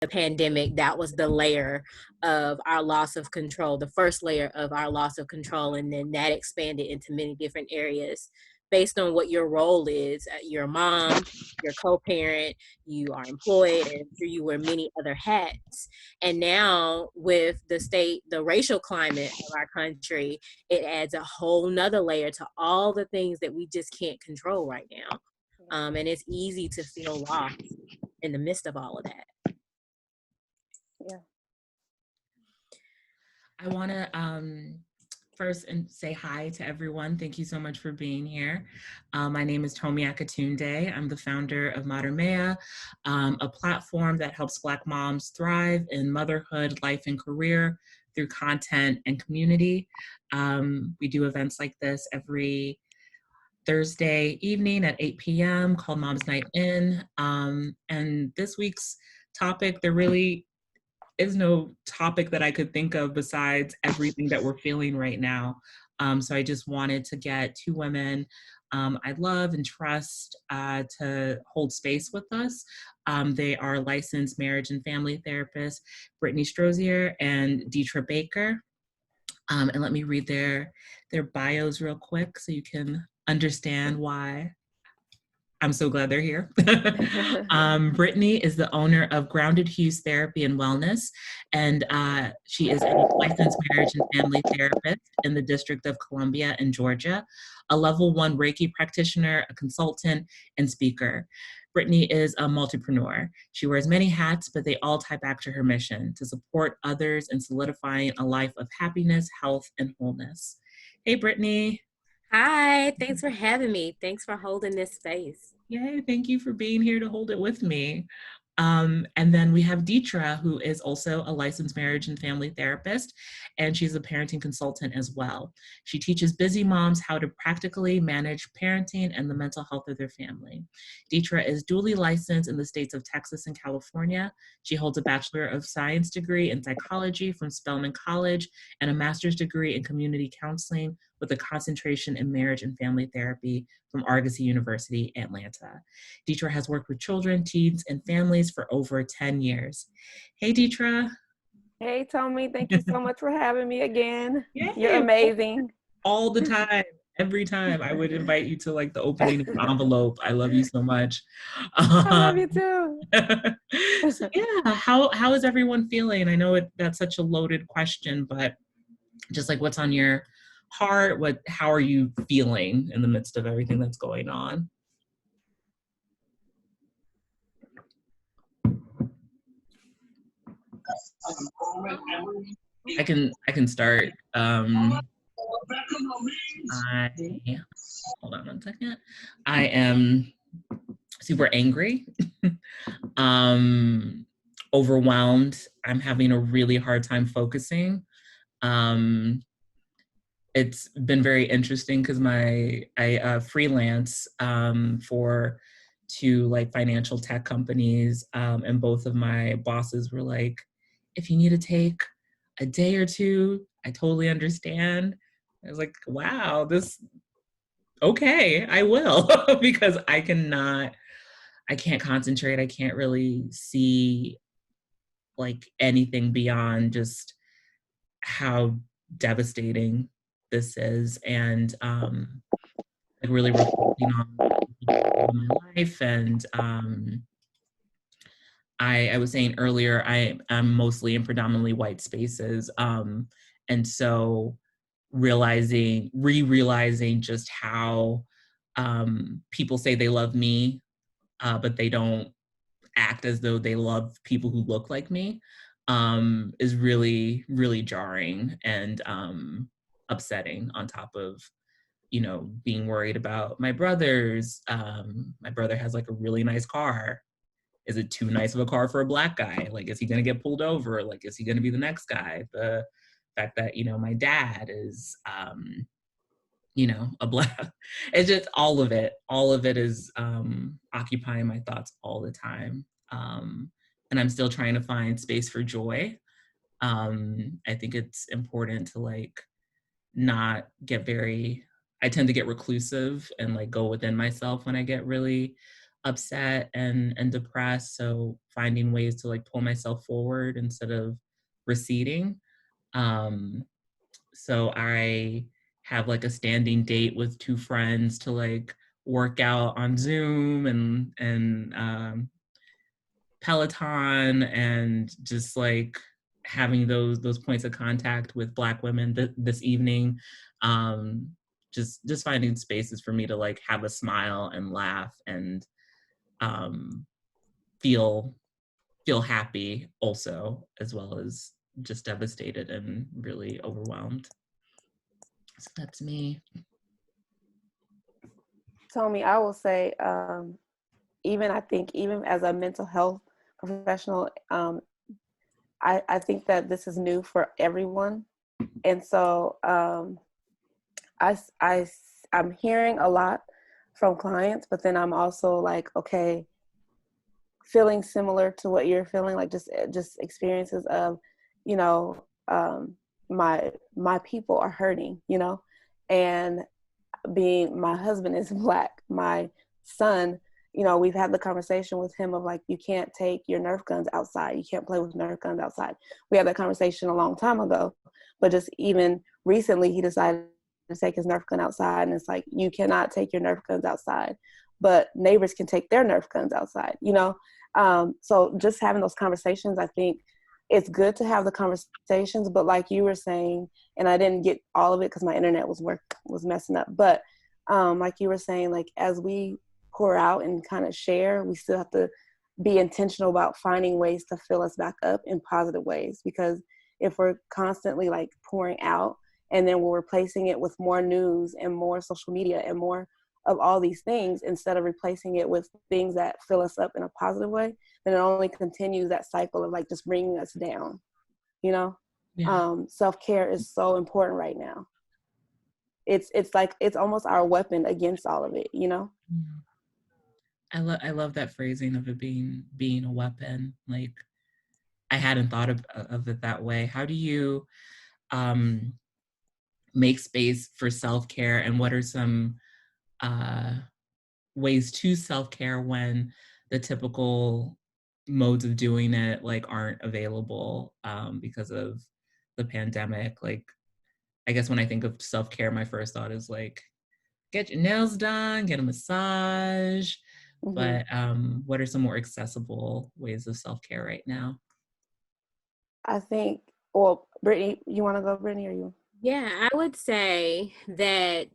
the pandemic, that was the layer of our loss of control, the first layer of our loss of control. And then that expanded into many different areas based on what your role is. You're a mom, you're a co-parent, you are employed, and I'm sure you wear many other hats. And now with the racial climate of our country, it adds a whole nother layer to all the things that we just can't control right now. And it's easy to feel lost in the midst of all of that. Yeah. I want to first say hi to everyone. Thank you so much for being here. My name is Tomi Akatunde. I'm the founder of Modern Maya, a platform that helps Black moms thrive in motherhood, life, and career through content and community. We do events like this every Thursday evening at 8 p.m. called Mom's Night In. And this week's topic, there really is no topic that I could think of besides everything that we're feeling right now. So I just wanted to get two women I love and trust to hold space with us. They are licensed marriage and family therapists, Brittany Strozier and Deetra Baker. And let me read their bios real quick so you can understand why I'm so glad they're here. Brittany is the owner of Grounded Hues Therapy and Wellness, and she is a licensed marriage and family therapist in the District of Columbia in Georgia, a level 1 Reiki practitioner, a consultant, and speaker. Brittany is a multipreneur. She wears many hats, but they all tie back to her mission to support others in solidifying a life of happiness, health, and wholeness. Hey, Brittany. Hi, thanks for having me. Thanks for holding this space. Yay, thank you for being here to hold it with me. And then we have Deetra, who is also a licensed marriage and family therapist, and she's a parenting consultant as well. She teaches busy moms how to practically manage parenting and the mental health of their family. Deetra is dually licensed in the states of Texas and California. She holds a Bachelor of Science degree in psychology from Spelman College and a master's degree in community counseling with a concentration in marriage and family therapy from Argosy University, Atlanta. Deetra has worked with children, teens, and families for over 10 years. Hey, Deetra. Hey, Tomi, thank you so much for having me again. Yay. You're amazing. All the time, every time. I would invite you to like the opening of the envelope. I love you so much. I love you too. So yeah, how is everyone feeling? I know that's such a loaded question, but just like what's on your heart, how are you feeling in the midst of everything that's going on? I can start. Hold on one second. I am super angry, overwhelmed. I'm having a really hard time focusing. It's been very interesting because I freelance for two like financial tech companies, and both of my bosses were like, if you need to take a day or two, I totally understand. I was like, wow, okay, I will, because I can't concentrate. I can't really see like anything beyond just how devastating this is, and like really reflecting on my life. And I was saying earlier, I'm mostly in predominantly white spaces, and so realizing just how people say they love me, but they don't act as though they love people who look like me, is really, really jarring and upsetting, on top of, being worried about my brothers. My brother has like a really nice car. Is it too nice of a car for a Black guy? Like, is he going to get pulled over? Like, is he going to be the next guy? The fact that, my dad is, a Black, it's just all of it is occupying my thoughts all the time. And I'm still trying to find space for joy. I think it's important to like not get I tend to get reclusive and like go within myself when I get really upset and depressed. So finding ways to like pull myself forward instead of receding. Um, so I have like a standing date with two friends to like work out on Zoom and Peloton, and just like having those points of contact with Black women this evening. Um, just finding spaces for me to like have a smile and laugh and um, feel happy also, as well as just devastated and really overwhelmed. So that's me. Tommy, I will say, I think even as a mental health professional, I think that this is new for everyone. And so I, I, I'm hearing a lot from clients, but then I'm also like, okay, feeling similar to what you're feeling, like just experiences of, you know, my people are hurting, you know, and being my husband is Black, my son, you know, we've had the conversation with him of like, you can't take your Nerf guns outside, you can't play with Nerf guns outside. We had that conversation a long time ago, but just even recently he decided to take his Nerf gun outside, and it's like, you cannot take your Nerf guns outside, but neighbors can take their Nerf guns outside, you know. So just having those conversations, I think it's good to have the conversations, but like you were saying, and I didn't get all of it because my internet was messing up, but like you were saying, like as we pour out and kind of share, we still have to be intentional about finding ways to fill us back up in positive ways, because if we're constantly like pouring out and then we're replacing it with more news and more social media and more of all these things instead of replacing it with things that fill us up in a positive way, then it only continues that cycle of like just bringing us down, you know. Yeah. Self-care is so important right now. It's like it's almost our weapon against all of it, you know. I love that phrasing of it being a weapon. Like, I hadn't thought of it that way. How do you make space for self-care, and what are some ways to self-care when the typical modes of doing it like aren't available because of the pandemic? Like, I guess when I think of self-care, my first thought is like, get your nails done, get a massage. Mm-hmm. But what are some more accessible ways of self-care right now? I think, well, Brittany, you want to go, Brittany, or you? Yeah, I would say that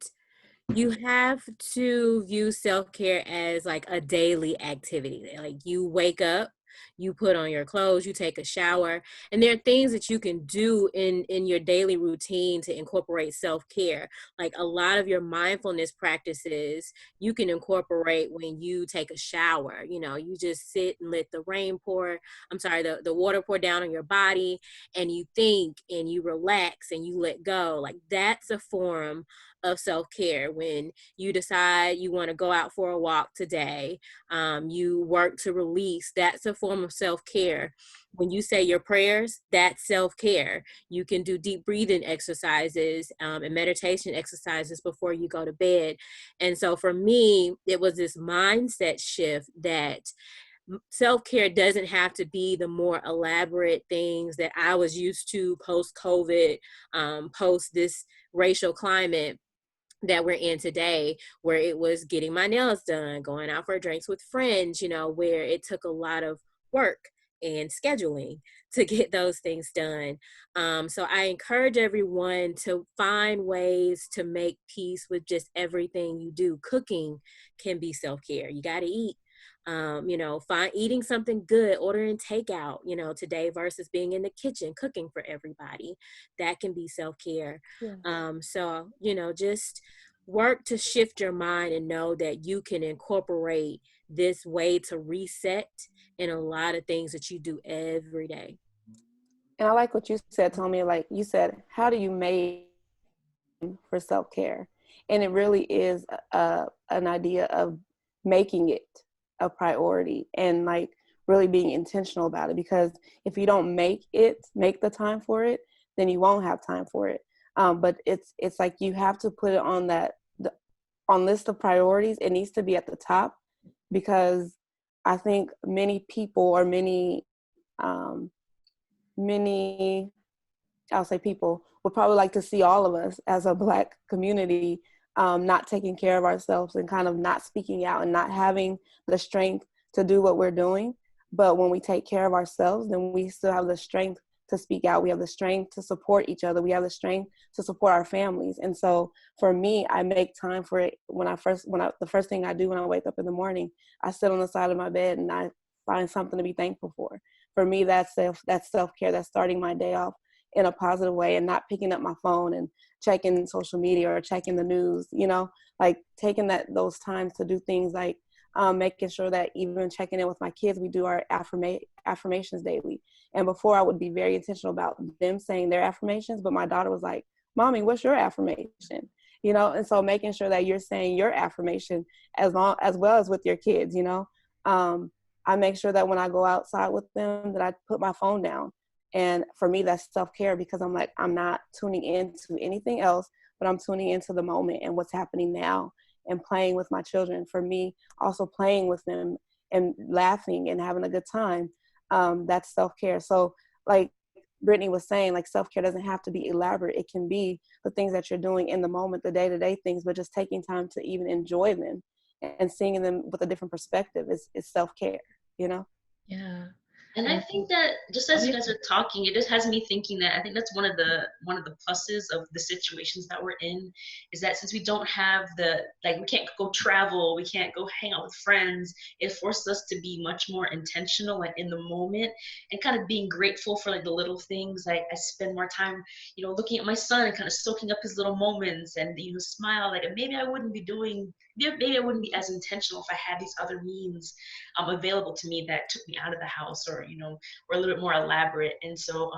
you have to view self-care as like a daily activity. Like you wake up, you put on your clothes, you take a shower, and there are things that you can do in your daily routine to incorporate self-care. Like a lot of your mindfulness practices you can incorporate when you take a shower. You know, you just sit and let the rain pour, I'm sorry, the water pour down on your body, and you think and you relax and you let go. Like that's a form of self-care. When you decide you want to go out for a walk today, you work to release, that's a form of self-care. When you say your prayers, that's self-care. You can do deep breathing exercises and meditation exercises before you go to bed. And so for me, it was this mindset shift that self-care doesn't have to be the more elaborate things that I was used to post-COVID, post this racial climate that we're in today, where it was getting my nails done, going out for drinks with friends, you know, where it took a lot of work and scheduling to get those things done. So I encourage everyone to find ways to make peace with just everything you do. Cooking can be self-care. You got to eat. You know, eating something good, ordering takeout, you know, today versus being in the kitchen cooking for everybody. That can be self-care. Yeah. So, you know, just work to shift your mind and know that you can incorporate this way to reset in a lot of things that you do every day. And I like what you said, Tommy. Like you said, how do you make for self-care? And it really is an idea of making it a priority and like really being intentional about it. Because if you don't make the time for it, then you won't have time for it. But it's like you have to put it on on list of priorities. It needs to be at the top, because I think many people or many I'll say people would probably like to see all of us as a Black community not taking care of ourselves and kind of not speaking out and not having the strength to do what we're doing. But when we take care of ourselves, then we still have the strength to speak out. We have the strength to support each other. We have the strength to support our families. And so for me, I make time for it the first thing I do when I wake up in the morning, I sit on the side of my bed and I find something to be thankful for. For me, that's self-care. That's starting my day off in a positive way and not picking up my phone and checking social media or checking the news, like taking those times to do things like making sure that even checking in with my kids, we do our affirmations daily. And before I would be very intentional about them saying their affirmations, but my daughter was like, Mommy, what's your affirmation? And so making sure that you're saying your affirmation as well as with your kids, I make sure that when I go outside with them that I put my phone down. And for me, that's self-care because I'm like, I'm not tuning into anything else, but I'm tuning into the moment and what's happening now and playing with my children. For me, also playing with them and laughing and having a good time, that's self-care. So like Brittany was saying, like self-care doesn't have to be elaborate. It can be the things that you're doing in the moment, the day-to-day things, but just taking time to even enjoy them and seeing them with a different perspective is self-care, Yeah. And I think that just as you guys are talking, it just has me thinking that I think that's one of the pluses of the situations that we're in, is that since we don't have we can't go travel, we can't go hang out with friends, it forces us to be much more intentional and in the moment and kind of being grateful for like the little things. Like I spend more time, looking at my son and kind of soaking up his little moments and smile, like maybe I wouldn't be as intentional if I had these other means available to me that took me out of the house or a little bit more elaborate. And so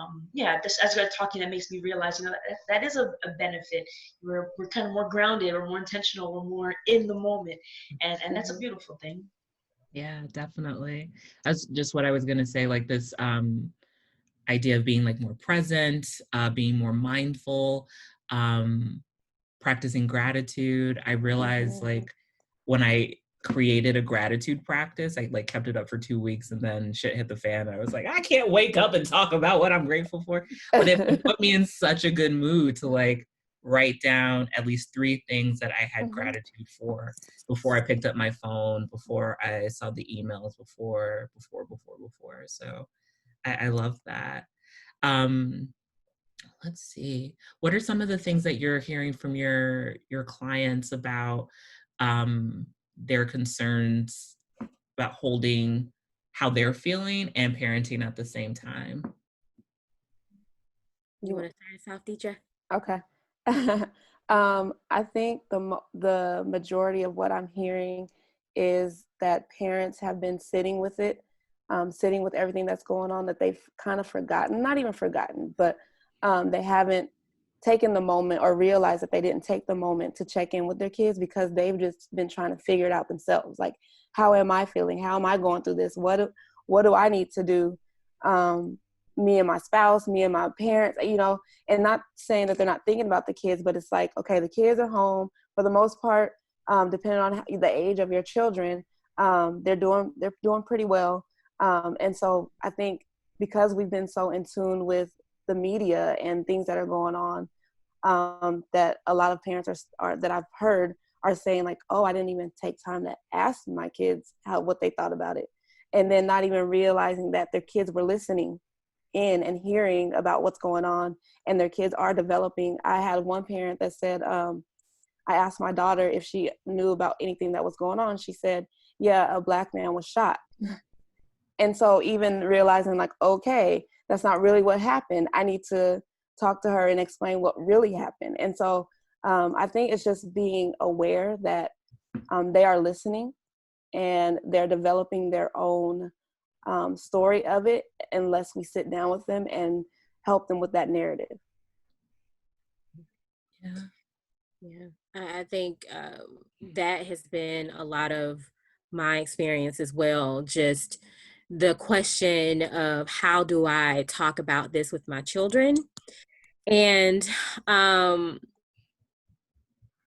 just as we're talking, that makes me realize that is a benefit. We're kind of more grounded, we're more intentional, we're more in the moment, and that's a beautiful thing. Yeah, definitely. That's just what I was gonna say, like this idea of being like more present, being more mindful, practicing gratitude. I realized like when I created a gratitude practice, I like kept it up for 2 weeks and then shit hit the fan. I was like, I can't wake up and talk about what I'm grateful for. But it put me in such a good mood to like write down at least 3 things that I had gratitude for before I picked up my phone, before I saw the emails, before. So I love that. Let's see. What are some of the things that you're hearing from your clients about their concerns about holding how they're feeling and parenting at the same time? You want to start us off, Deidre? Okay. I think the majority of what I'm hearing is that parents have been sitting with it, sitting with everything that's going on, that they've kind of forgotten, not even forgotten, but they haven't taken the moment or realized that they didn't take the moment to check in with their kids because they've just been trying to figure it out themselves. Like, how am I feeling? How am I going through this? What do I need to do? Me and my spouse, me and my parents, and not saying that they're not thinking about the kids, but it's like, okay, the kids are home for the most part, depending on the age of your children, they're doing pretty well. And so I think because we've been so in tune with the media and things that are going on, that a lot of parents are that I've heard are saying like, oh, I didn't even take time to ask my kids what they thought about it. And then not even realizing that their kids were listening in and hearing about what's going on, and their kids are developing. I had one parent that said, I asked my daughter if she knew about anything that was going on. She said, yeah, a Black man was shot. And so even realizing like, okay, that's not really what happened. I need to talk to her and explain what really happened. And so I think it's just being aware that they are listening and they're developing their own story of it unless we sit down with them and help them with that narrative. Yeah. I think that has been a lot of my experience as well. Just the question of how do I talk about this with my children? And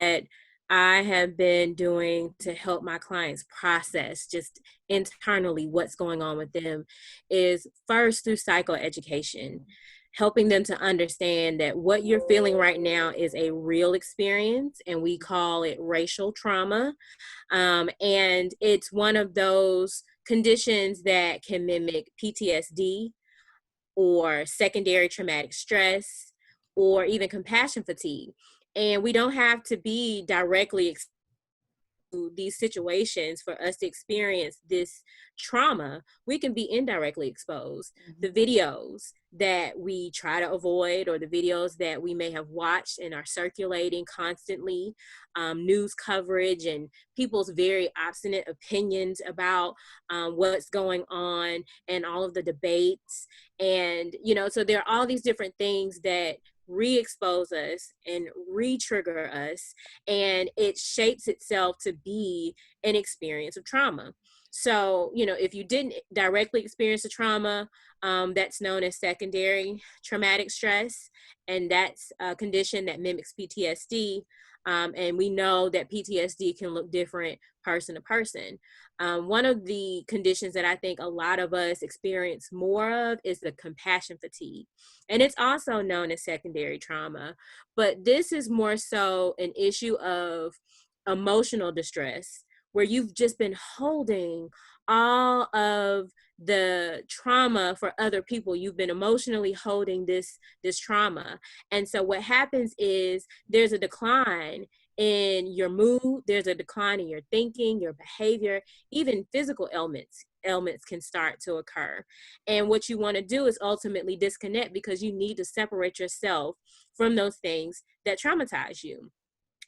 that I have been doing to help my clients process just internally what's going on with them is first through psychoeducation, helping them to understand that what you're feeling right now is a real experience, and we call it racial trauma. And it's one of those conditions that can mimic PTSD or secondary traumatic stress or even compassion fatigue. And we don't have to be directly these situations for us to experience this trauma. We can be indirectly exposed. Mm-hmm. The videos that we try to avoid, or the videos that we may have watched and are circulating constantly, news coverage and people's very obstinate opinions about what's going on, and all of the debates. And, so there are all these different things that re-expose us and re-trigger us, and it shapes itself to be an experience of trauma. So, if you didn't directly experience the trauma, that's known as secondary traumatic stress, and that's a condition that mimics PTSD. And we know that PTSD can look different person to person. One of the conditions that I think a lot of us experience more of is the compassion fatigue. And it's also known as secondary trauma. But this is more so an issue of emotional distress, where you've just been holding all of the trauma for other people. You've been emotionally holding this trauma. And so what happens is there's a decline in your mood, there's a decline in your thinking, your behavior, even physical ailments can start to occur. And what you want to do is ultimately disconnect, because you need to separate yourself from those things that traumatize you.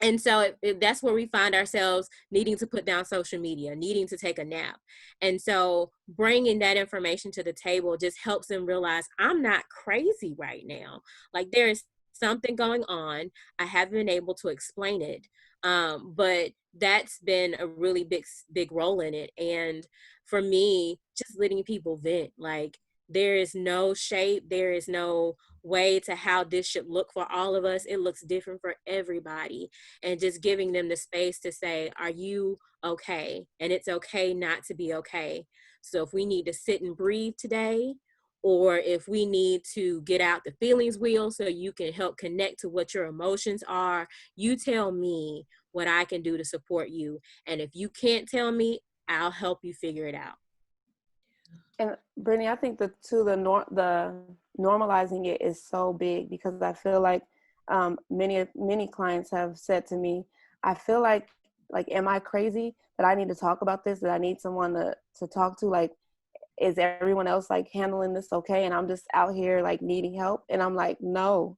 And so that's where we find ourselves needing to put down social media, needing to take a nap. And so bringing that information to the table just helps them realize, I'm not crazy right now. Like, there is something going on. I haven't been able to explain it. But that's been a really big role in it. And for me, just letting people vent, like, there is no shape, there is no way to how this should look for all of us. It looks different for everybody. And just giving them the space to say, are you okay? And it's okay not to be okay. So if we need to sit and breathe today, or if we need to get out the feelings wheel so you can help connect to what your emotions are, you tell me what I can do to support you. And if you can't tell me, I'll help you figure it out. And Brittany, I think the normalizing it is so big, because I feel like many clients have said to me, I feel like, am I crazy that I need to talk about this, that I need someone to talk to? Like, is everyone else like handling this okay? And I'm just out here like needing help. And I'm like, no,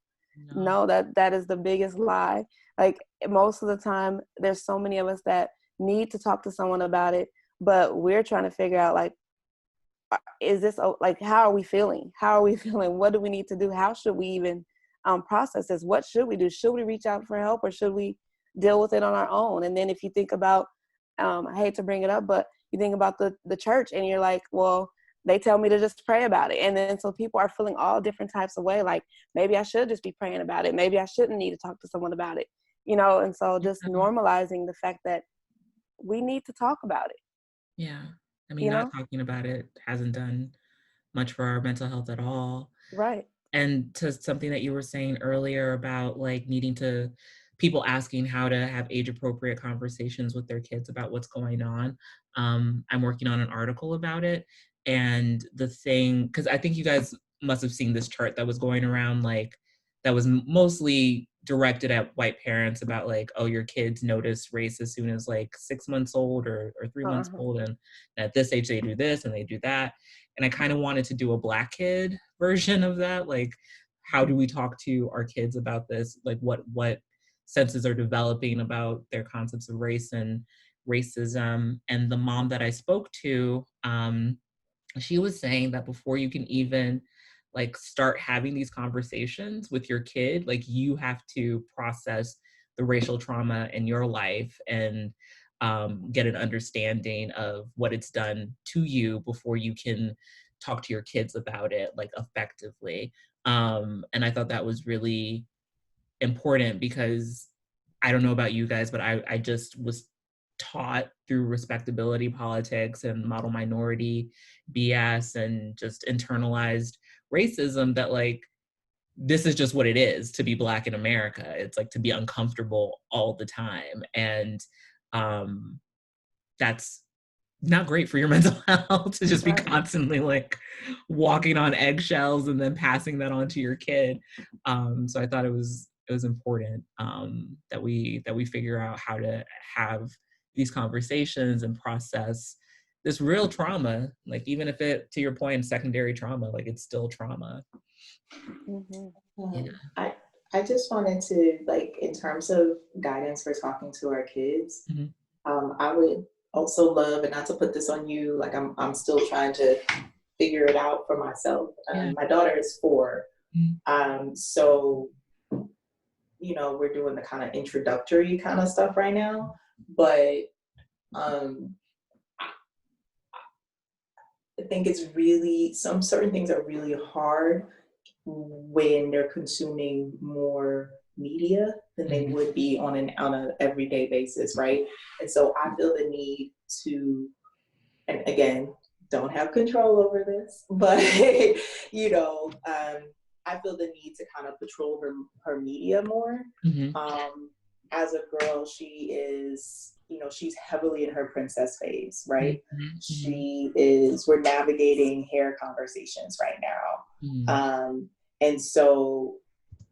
that is the biggest lie. Like, most of the time, there's so many of us that need to talk to someone about it, but we're trying to figure out, like, is this, like, how are we feeling? What do we need to do? How should we even process this? What should we do? Should we reach out for help, or should we deal with it on our own? And then if you think about, I hate to bring it up, but you think about the church, and you're like, well, they tell me to just pray about it. And then so people are feeling all different types of way. Like, maybe I should just be praying about it. Maybe I shouldn't need to talk to someone about it, And so just normalizing the fact that we need to talk about it. Yeah. I mean, not talking about it hasn't done much for our mental health at all. Right. And to something that you were saying earlier about like people asking how to have age appropriate conversations with their kids about what's going on. I'm working on an article about it. And because I think you guys must have seen this chart that was going around, like, that was mostly directed at white parents about like, oh, your kids notice race as soon as like 6 months old or 3 months old. And at this age, they do this and they do that. And I kind of wanted to do a Black kid version of that. Like, how do we talk to our kids about this? Like, what senses are developing about their concepts of race and racism? And the mom that I spoke to, she was saying that before you can even like start having these conversations with your kid, like, you have to process the racial trauma in your life and get an understanding of what it's done to you before you can talk to your kids about it like effectively. And I thought that was really important, because I don't know about you guys, but I just was taught through respectability politics and model minority BS and just internalized racism that like, this is just what it is to be Black in America. It's like to be uncomfortable all the time. And that's not great for your mental health to just be constantly like walking on eggshells and then passing that on to your kid. So I thought it was important that we figure out how to have these conversations and process this real trauma, like even if it, to your point, secondary trauma, like it's still trauma. Mm-hmm. I just wanted to, like, in terms of guidance for talking to our kids, I would also love, and not to put this on you, like I'm still trying to figure it out for myself. My daughter is 4, so you know, we're doing the kind of introductory kind of stuff right now, but I think it's really, some certain things are really hard when they're consuming more media than they would be on an everyday basis, right? And so I feel the need to, and again, don't have control over this, but you know, I feel the need to kind of patrol her media more. As a girl, she is, you know, she's heavily in her princess phase, right? We're navigating hair conversations right now. And so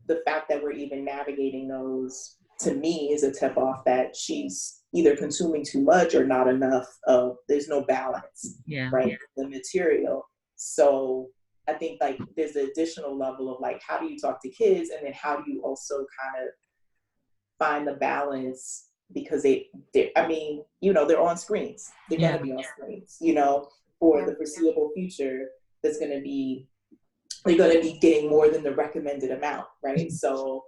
the fact that we're even navigating those, to me, is a tip off that she's either consuming too much or not enough of, there's no balance, right? The material. So I think like there's an additional level of like, how do you talk to kids? And then how do you also kind of find the balance, because I mean, you know, they're on screens. They're going to be on screens, you know, for the foreseeable future. They're going to be getting more than the recommended amount, right? So,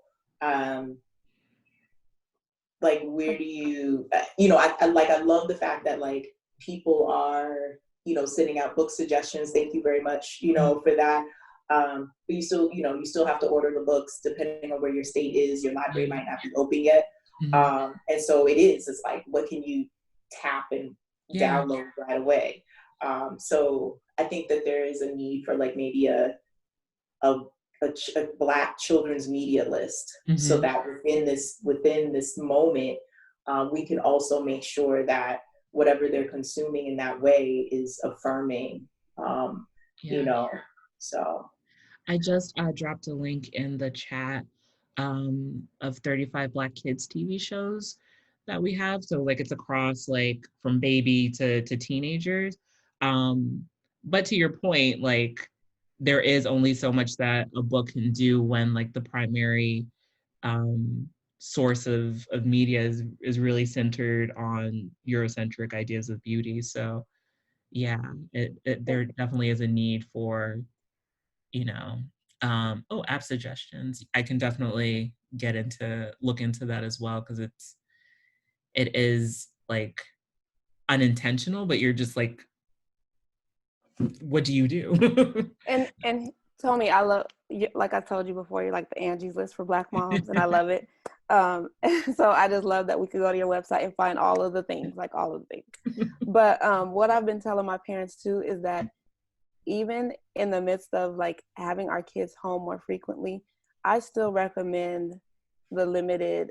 like, where do you, you know, I love the fact that like people are, you know, sending out book suggestions. Thank you very much, you know, for that. But you still, you know, you still have to order the books depending on where your state is. Your library might not be open yet. And so it's like, what can you tap and download right away? So I think that there is a need for like maybe a Black children's media list, so that within this moment, we can also make sure that whatever they're consuming in that way is affirming, you know, so. I just dropped a link in the chat of 35 Black kids TV shows that we have. So like it's across like from baby to teenagers. But to your point, like there is only so much that a book can do when like the primary source of media is really centered on Eurocentric ideas of beauty. So yeah, there definitely is a need for, you know, app suggestions. I can definitely look into that as well, because it is like unintentional, but you're just like, what do you do? and Tony, I love, like I told you before, you're like the Angie's List for Black moms, and I love it. So I just love that we could go to your website and find all of the things, like all of the things. But what I've been telling my parents too is that even in the midst of like having our kids home more frequently, I still recommend the limited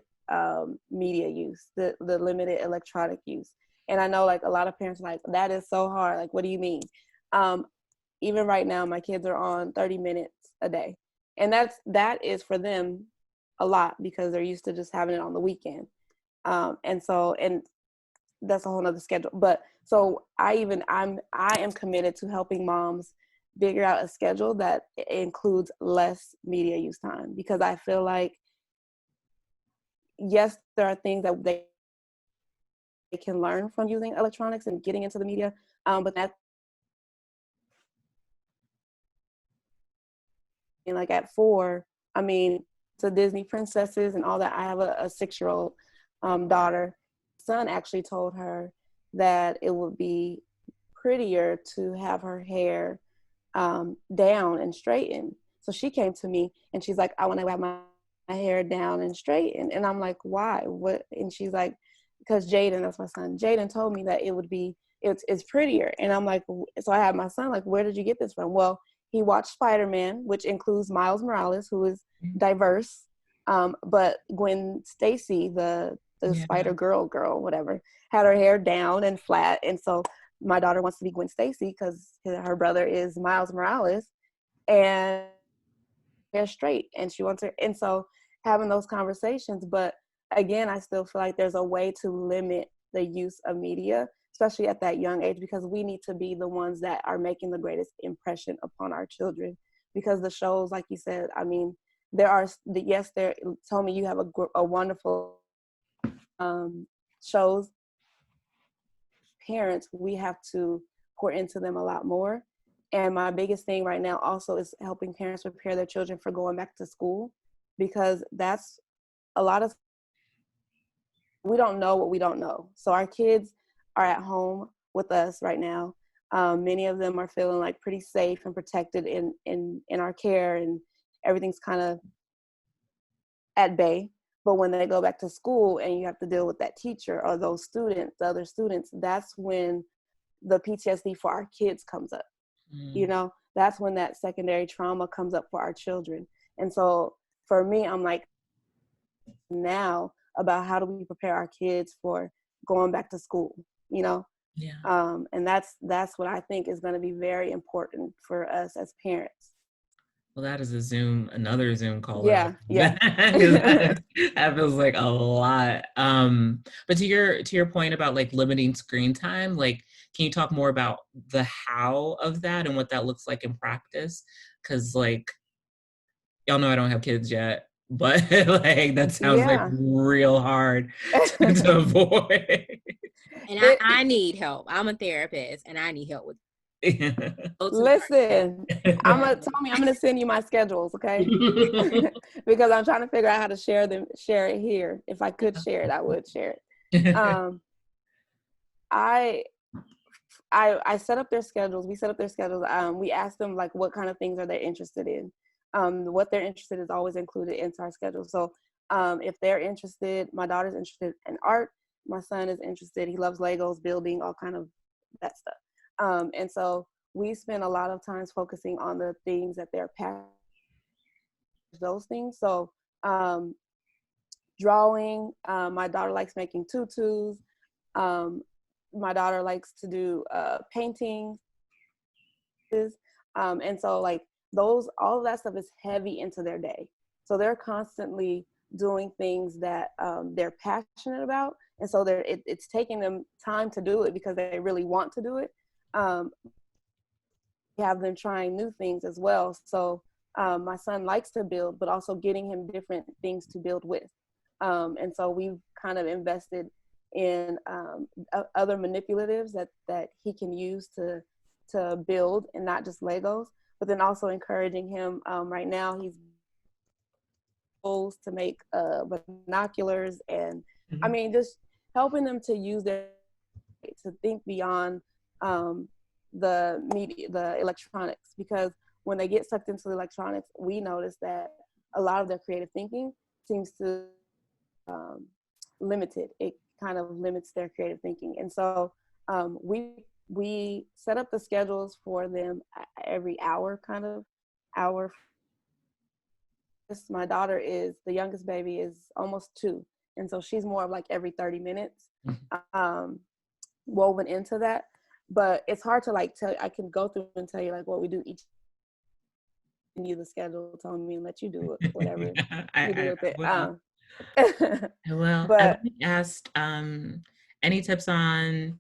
media use, the limited electronic use. And I know like a lot of parents are like, that is so hard. Like, what do you mean? Even right now, my kids are on 30 minutes a day. And that is for them a lot, because they're used to just having it on the weekend. And that's a whole nother schedule. But so I am committed to helping moms figure out a schedule that includes less media use time, because I feel like, yes, there are things that they can learn from using electronics and getting into the media, but that, like at 4, I mean, to Disney princesses and all that. I have a 6-year-old daughter. Son actually told her that it would be prettier to have her hair down and straightened. So she came to me and she's like, I want to have my my hair down and straightened. And I'm like, why? What? And she's like, because Jaden, that's my son, Jaden told me that it's prettier. And I'm like, so I had my son like, where did you get this from? Well, he watched Spider-Man, which includes Miles Morales, who is diverse. But Gwen Stacy, the Spider girl, whatever, had her hair down and flat. And so my daughter wants to be Gwen Stacy because her brother is Miles Morales, and hair straight, and she wants her. And so having those conversations, but again, I still feel like there's a way to limit the use of media, especially at that young age, because we need to be the ones that are making the greatest impression upon our children. Because the shows, like you said, I mean, there tell me you have a wonderful shows. Parents, we have to pour into them a lot more. And my biggest thing right now also is helping parents prepare their children for going back to school, because that's a lot of, we don't know what we don't know. So our kids are at home with us right now. Many of them are feeling like pretty safe and protected in our care, and everything's kind of at bay. But when they go back to school and you have to deal with that teacher or those students, the other students, that's when the PTSD for our kids comes up. You know, that's when that secondary trauma comes up for our children. And so for me, I'm like, now about how do we prepare our kids for going back to school, you know? Yeah. And that's what I think is going to be very important for us as parents. Well, that is another Zoom call. Yeah. That feels like a lot. But to your point about like limiting screen time, like, can you talk more about the how of that and what that looks like in practice? Because like, y'all know I don't have kids yet, but like that sounds like real hard to avoid. And I need help. I'm a therapist, and I need help with. Listen, I'm gonna send you my schedules, okay? Because I'm trying to figure out how to share it here. If I could share it, I would share it. I set up their schedules. We set up their schedules. We asked them like what kind of things are they interested in. What they're interested in is always included into our schedule. So if they're interested, my daughter's interested in art. My son is interested. He loves Legos, building, all kind of that stuff. And so we spend a lot of times focusing on the things that they're passionate about, those things. So drawing, my daughter likes making tutus. My daughter likes to do painting. And so like all of that stuff is heavy into their day. So they're constantly doing things that they're passionate about. And so it's taking them time to do it because they really want to do it. We have them trying new things as well. So my son likes to build, but also getting him different things to build with. And so we've kind of invested in other manipulatives that he can use to build, and not just Legos, but then also encouraging him. Right now he's goals to make binoculars, and I mean, just helping them to use to think beyond the media, the electronics, because when they get sucked into the electronics, we notice that a lot of their creative thinking seems to limited. It kind of limits their creative thinking. And so we set up the schedules for them every hour. My daughter the youngest baby is almost 2. And so she's more of like every 30 minutes woven into that. But it's hard to like I can go through and tell you like what we do each, and you the schedule, tell me and let you do it, whatever you do with it. Well, but I asked any tips on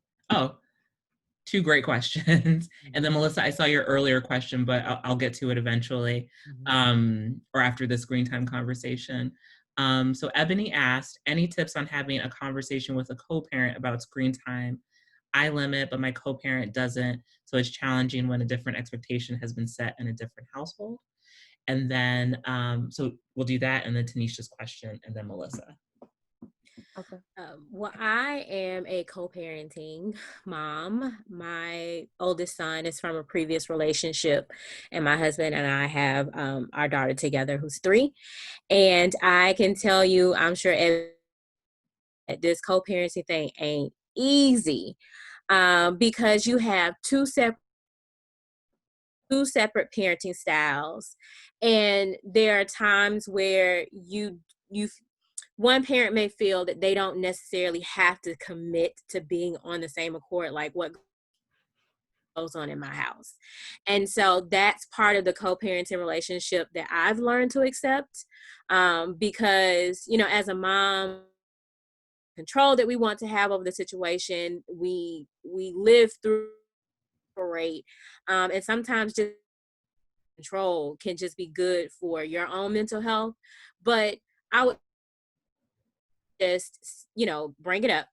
2 great questions. And then Melissa, I saw your earlier question, but I'll get to it eventually, or after the screen time conversation. So Ebony asked, any tips on having a conversation with a co-parent about screen time? I limit, but my co-parent doesn't. So it's challenging when a different expectation has been set in a different household. And then, so we'll do that, and then Tanisha's question, and then Melissa. Okay. Well, I am a co-parenting mom. My oldest son is from a previous relationship, and my husband and I have our daughter together, who's 3. And I can tell you, I'm sure this co-parenting thing ain't easy, because you have two separate parenting styles, and there are times where you one parent may feel that they don't necessarily have to commit to being on the same accord, like what goes on in my house. And so that's part of the co-parenting relationship that I've learned to accept, because, as a mom, control that we want to have over the situation, we live through rate, and sometimes just control can just be good for your own mental health. But I would just, bring it up,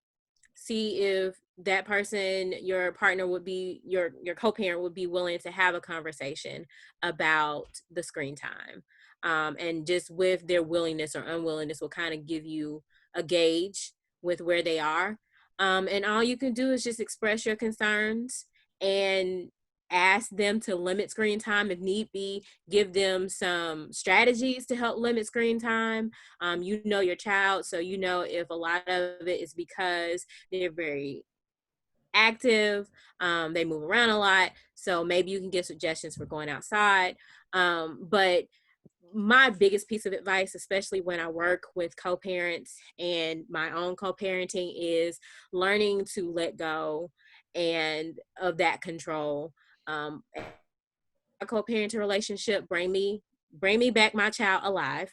see if that person, your partner, would be your co-parent would be willing to have a conversation about the screen time, and just with their willingness or unwillingness will kind of give you a gauge with where they are, and all you can do is just express your concerns and ask them to limit screen time if need be, give them some strategies to help limit screen time. You know your child, so you know if a lot of it is because they're very active, they move around a lot, so maybe you can give suggestions for going outside. But my biggest piece of advice, especially when I work with co-parents and my own co-parenting, is learning to let go and of that control. A co-parenting relationship, bring me back my child alive,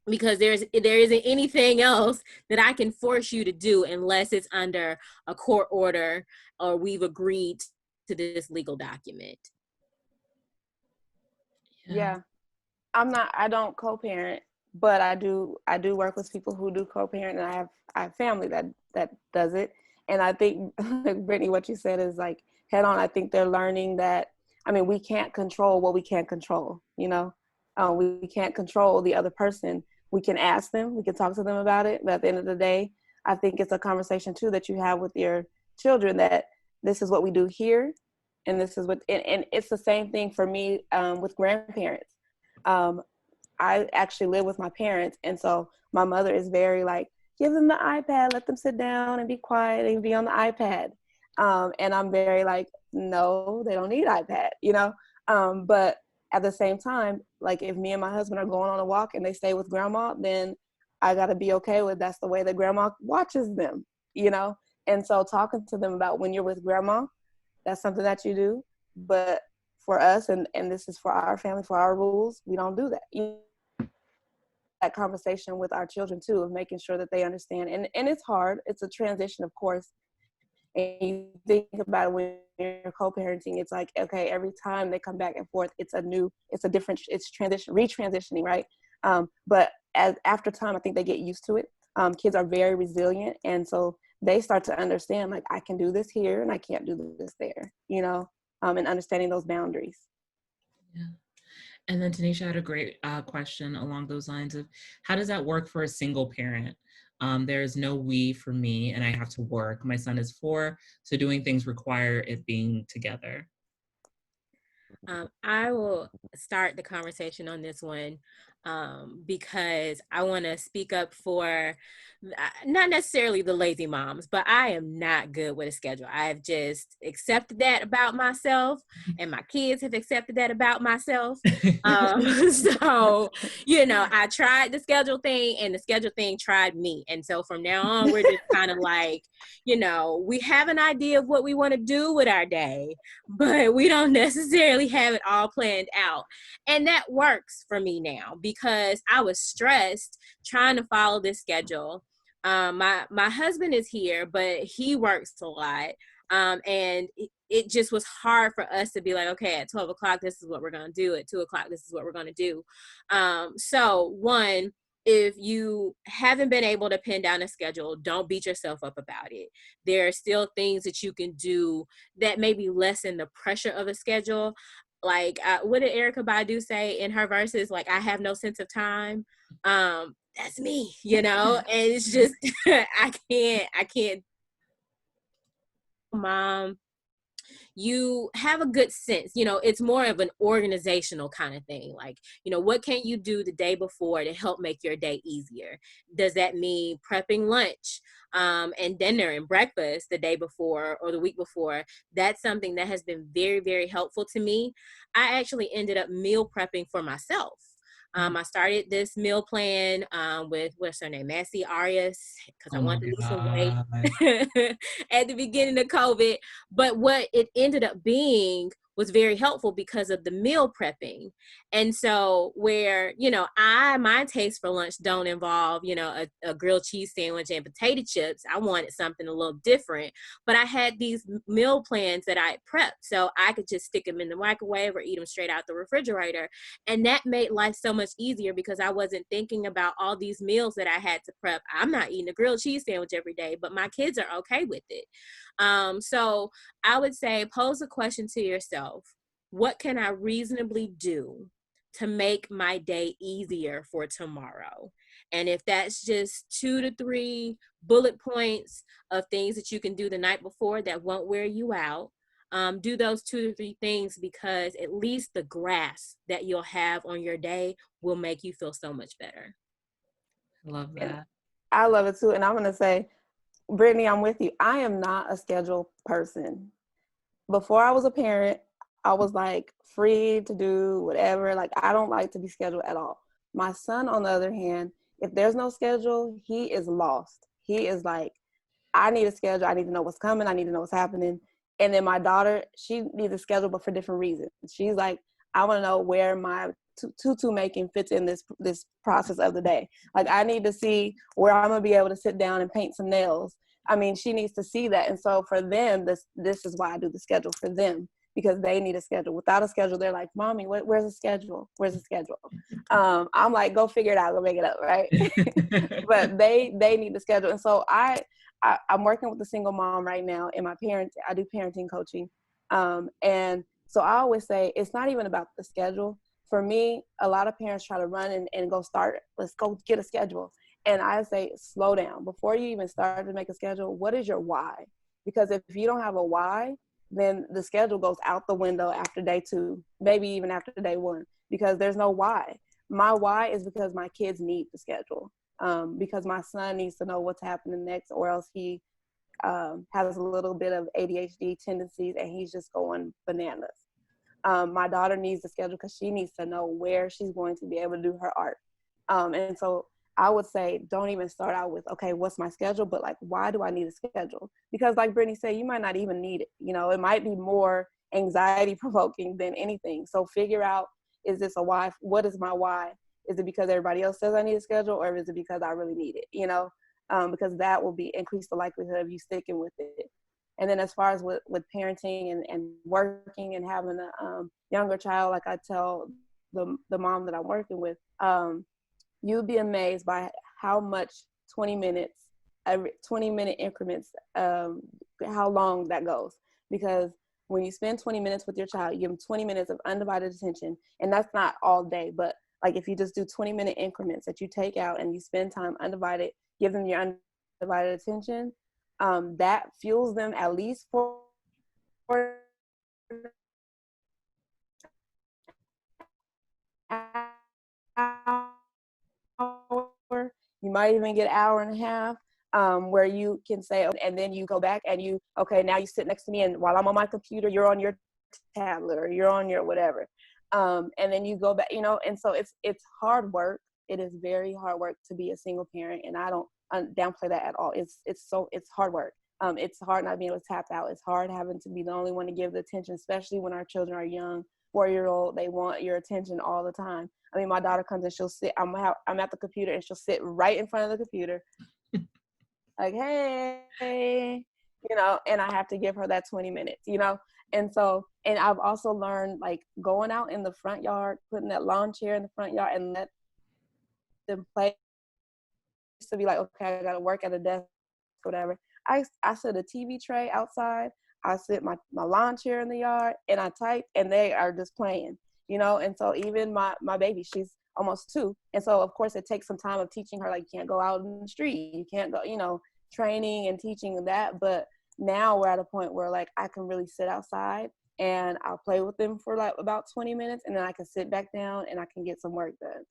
because there isn't anything else that I can force you to do unless it's under a court order or we've agreed to this legal document. Yeah. Yeah. I don't co-parent, but I do work with people who do co-parent, and I have family that does it. And I think Brittany, what you said is like head on. I think they're learning that, I mean, we can't control what we can't control, we can't control the other person. We can ask them, we can talk to them about it, but at the end of the day, I think it's a conversation too that you have with your children, that this is what we do here, and this is what, and it's the same thing for me, with grandparents. um, I actually live with my parents, and so my mother is very like, give them the iPad, let them sit down and be quiet and be on the iPad. And I'm very like, no, they don't need iPad, But at the same time, like if me and my husband are going on a walk and they stay with grandma, then I got to be okay with that's the way that grandma watches them, you know. And so talking to them about when you're with grandma, that's something that you do, but for us, and this is for our family, for our rules, we don't do that. That conversation with our children too, of making sure that they understand, and it's hard, it's a transition, of course. And you think about it, when you're co-parenting, it's like, okay, every time they come back and forth, it's a different, it's retransitioning, right? But after time, I think they get used to it. Kids are very resilient, and so they start to understand, like, I can do this here and I can't do this there, and understanding those boundaries. Yeah. And then Tanisha had a great question along those lines of, how does that work for a single parent? There's no we for me, and I have to work. My son is 4, so doing things require it being together. I will start the conversation on this one, because I want to speak up for not necessarily the lazy moms, but I am not good with a schedule. I have just accepted that about myself, and my kids have accepted that about myself. So, I tried the schedule thing, and the schedule thing tried me. And so from now on, we're just kind of like, we have an idea of what we want to do with our day, but we don't necessarily have it all planned out. And that works for me now, because I was stressed trying to follow this schedule. My husband is here, but he works a lot. And it just was hard for us to be like, okay, at 12 o'clock, this is what we're going to do. At 2 o'clock, this is what we're going to do. So one, if you haven't been able to pin down a schedule, don't beat yourself up about it. There are still things that you can do that maybe lessen the pressure of a schedule. Like, what did Erykah Badu say in her verses? Like, I have no sense of time. that's me, you know, and it's just, I can't, mom, you have a good sense, you know, it's more of an organizational kind of thing. Like, you know, what can you do the day before to help make your day easier? Does that mean prepping lunch and dinner and breakfast the day before or the week before? That's something that has been very, very helpful to me. I actually ended up meal prepping for myself. I started this meal plan with, what's her name, Massey Arias, because I Oh my wanted to lose some weight God. at the beginning of COVID. But what it ended up being was very helpful because of the meal prepping. And so where, you know, my taste for lunch don't involve, you know, a grilled cheese sandwich and potato chips. I wanted something a little different. But I had these meal plans that I prepped. So I could just stick them in the microwave or eat them straight out the refrigerator. And that made life so much easier because I wasn't thinking about all these meals that I had to prep. I'm not eating a grilled cheese sandwich every day, but my kids are okay with it. So I would say pose a question to yourself. What can I reasonably do to make my day easier for tomorrow? And if that's just 2 to 3 bullet points of things that you can do the night before that won't wear you out, do those 2 to 3 things, because at least the grasp that you'll have on your day will make you feel so much better. I love And that. I love it too. And I'm going to say, Brittany, I'm with you. I am not a schedule person. Before I was a parent, I was like free to do whatever. Like, I don't like to be scheduled at all. My son, on the other hand, if there's no schedule, he is lost. He is like, I need a schedule. I need to know what's coming. I need to know what's happening. And then my daughter, she needs a schedule, but for different reasons. She's like, I want to know where my tutu making fits in this process of the day. Like, I need to see where I'm gonna be able to sit down and paint some nails. I mean, she needs to see that. And so for them, this is why I do the schedule for them, because they need a schedule. Without a schedule, they're like, Mommy, where's the schedule? Where's the schedule? I'm like, go figure it out, go make it up, right? But they need the schedule. And so I'm working with a single mom right now in I do parenting coaching. And so I always say, it's not even about the schedule. For me, a lot of parents try to run and go start, let's go get a schedule. And I say, slow down. Before you even start to make a schedule, what is your why? Because if you don't have a why, then the schedule goes out the window after day 2, maybe even after day 1, because there's no why. My why is because my kids need the schedule. Because my son needs to know what's happening next, or else he has a little bit of ADHD tendencies and he's just going bananas. My daughter needs the schedule because she needs to know where she's going to be able to do her art. And so I would say, don't even start out with, okay, what's my schedule? But like, why do I need a schedule? Because like Brittany said, you might not even need it. You know, it might be more anxiety provoking than anything. So figure out, is this a why? What is my why? Is it because everybody else says I need a schedule, or is it because I really need it? You know, because that will increase the likelihood of you sticking with it. And then as far as with parenting and working and having a younger child, like I tell the mom that I'm working with, you'd be amazed by how much 20 minutes, every 20-minute increments, how long that goes. Because when you spend 20 minutes with your child, you give them 20 minutes of undivided attention. And that's not all day, but like if you just do 20-minute increments that you take out and you spend time undivided, give them your undivided attention, that fuels them at least for hour. You might even get an hour and a half, where you can say, and then you go back and okay, now you sit next to me, and while I'm on my computer, you're on your tablet or you're on your whatever. And then you go back, you know, and so it's hard work. It is very hard work to be a single parent, and I don't downplay that at all. It's hard work. It's hard not being able to tap out. It's hard having to be the only one to give the attention, especially when our children are young, 4-year-old. They want your attention all the time. I mean, my daughter comes and she'll sit. I'm at the computer and she'll sit right in front of the computer, like, hey, you know, and I have to give her that 20 minutes, you know. And so, and I've also learned, like, going out in the front yard, putting that lawn chair in the front yard and let them play. To be like, okay, I got to work at a desk, whatever. I set a TV tray outside. I sit my lawn chair in the yard and I type, and they are just playing, you know. And so even my baby, she's almost 2. And so of course it takes some time of teaching her, like, you can't go out in the street, you can't go, training and teaching that. But now we're at a point where, like, I can really sit outside and I'll play with them for like about 20 minutes, and then I can sit back down and I can get some work done.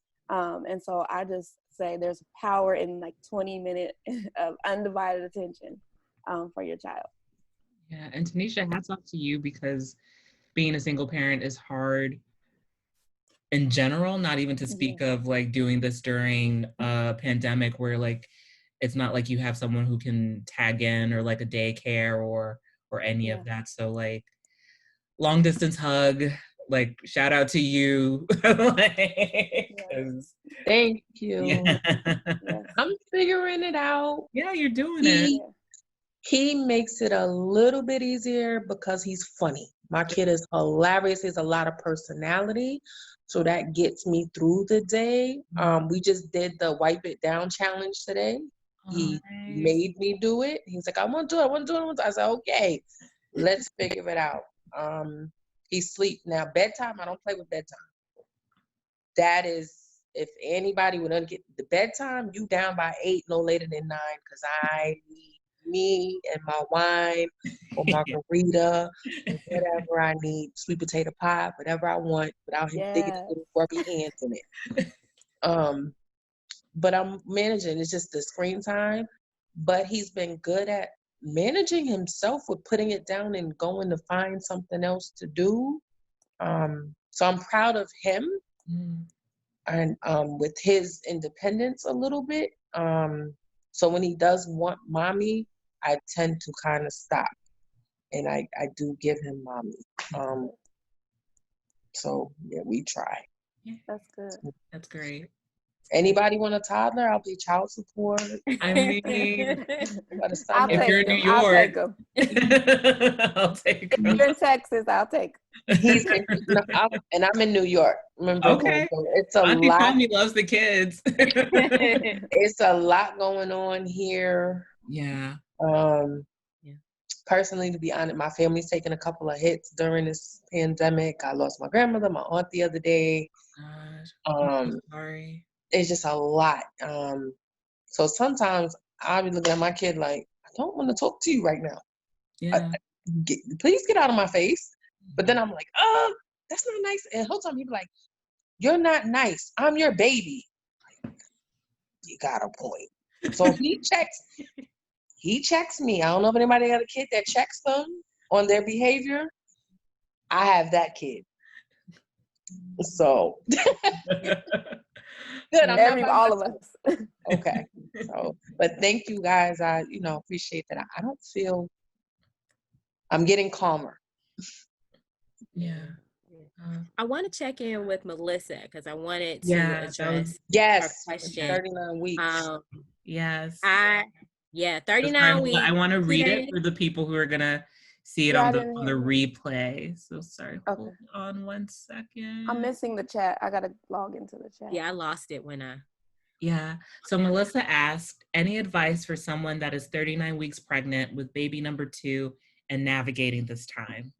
And so I just say there's power in like 20 minutes of undivided attention for your child. Yeah, and Tanisha, hats off to you, because being a single parent is hard in general, not even to speak of like doing this during a pandemic where like it's not like you have someone who can tag in, or like a daycare or any of that. So like, long distance hug, like shout out to you. Like, thank you. Yeah. I'm figuring it out. Yeah, you're doing it. He makes it a little bit easier because he's funny. My kid is hilarious. He has a lot of personality. So that gets me through the day. We just did the Wipe It Down challenge today. He made me do it. He's like, I want to do it. I said, okay, let's figure it out. He sleep now. Bedtime, I don't play with bedtime. That is, if anybody would get the bedtime, you down by 8, no later than 9, because I need me and my wine or margarita or whatever I need, sweet potato pie, whatever I want, without him digging his little grubby hands in it. But I'm managing. It's just the screen time. But he's been good at managing himself with putting it down and going to find something else to do. So I'm proud of him. And with his independence a little bit. So when he does want mommy, I tend to kind of stop, and I do give him mommy. So yeah, we try. That's good. That's great. Anybody want a toddler? I'll pay child support. I mean, if you're in New York, I'll take him. If you're in Texas, I'll take him. He's and I'm in New York. Remember, okay. So it's a Auntie lot. Tommy loves the kids. It's a lot going on here. Yeah. Personally, to be honest, my family's taken a couple of hits during this pandemic. I lost my grandmother, my aunt the other day. I'm sorry. It's just a lot. So sometimes I'll be looking at my kid like, I don't want to talk to you right now. Yeah. Please get out of my face. But then I'm like, oh, that's not nice. And whole time he'd be like, you're not nice. I'm your baby. You got a point. So he checks me. I don't know if anybody got a kid that checks them on their behavior. I have that kid. So good. All of us. Okay. So, but thank you guys. I, appreciate that. I don't feel. I'm getting calmer. Yeah. I want to check in with Melissa because I wanted to address her question. 39 weeks. Yes. 39 weeks. I want to read it for the people who are gonna see it on the replay. So sorry. Okay. Hold on one second. I'm missing the chat. I gotta log into the chat. Yeah, I lost it when I. Yeah. So Melissa asked, any advice for someone that is 39 weeks pregnant with baby number 2 and navigating this time?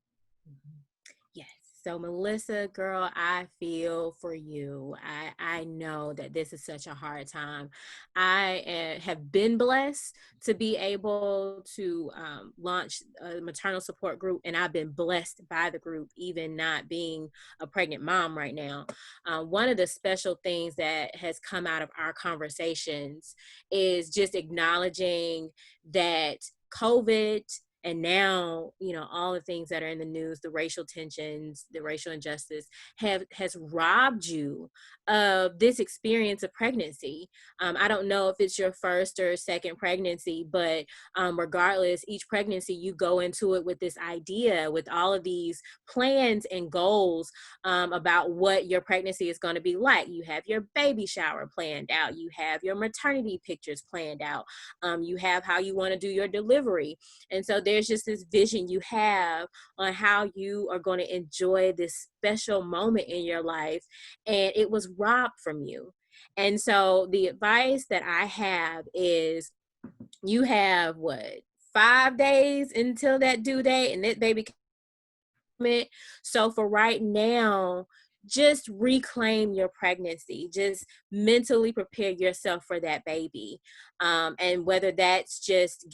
Yes. So Melissa, girl, I feel for you. I know that this is such a hard time. I have been blessed to be able to launch a maternal support group, and I've been blessed by the group, even not being a pregnant mom right now. One of the special things that has come out of our conversations is just acknowledging that COVID, and now, all the things that are in the news, the racial tensions, the racial injustice has robbed you of this experience of pregnancy. I don't know if it's your first or second pregnancy, but regardless, each pregnancy you go into it with this idea, with all of these plans and goals about what your pregnancy is going to be like. You have your baby shower planned out. You have your maternity pictures planned out. You have how you want to do your delivery. And so there's just this vision you have on how you are going to enjoy this special moment in your life, and it was robbed from you. And so the advice that I have is, you have 5 days until that due date, and that baby. So for right now, just reclaim your pregnancy. Just mentally prepare yourself for that baby. And whether that's just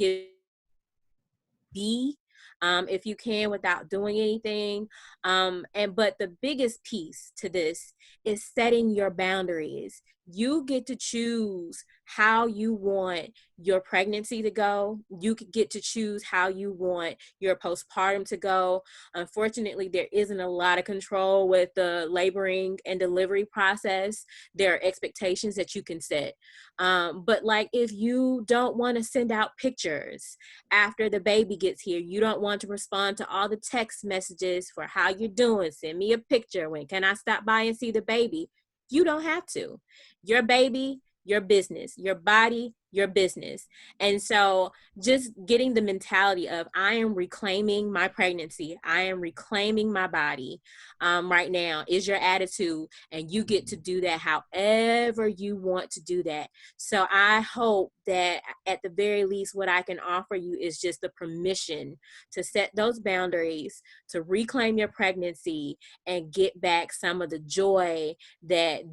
if you can, without doing anything. But the biggest piece to this is setting your boundaries. You get to choose how you want your pregnancy to go. You could get to choose how you want your postpartum to go. Unfortunately, there isn't a lot of control with the laboring and delivery process. There are expectations that you can set. But like, if you don't want to send out pictures after the baby gets here, you don't want to respond to all the text messages for how you're doing, send me a picture, when can I stop by and see the baby, you don't have to. Your baby, your business. Your body, your business. And so just getting the mentality of, I am reclaiming my pregnancy, I am reclaiming my body right now, is your attitude. And you get to do that however you want to do that. So I hope that at the very least, what I can offer you is just the permission to set those boundaries, to reclaim your pregnancy, and get back some of the joy that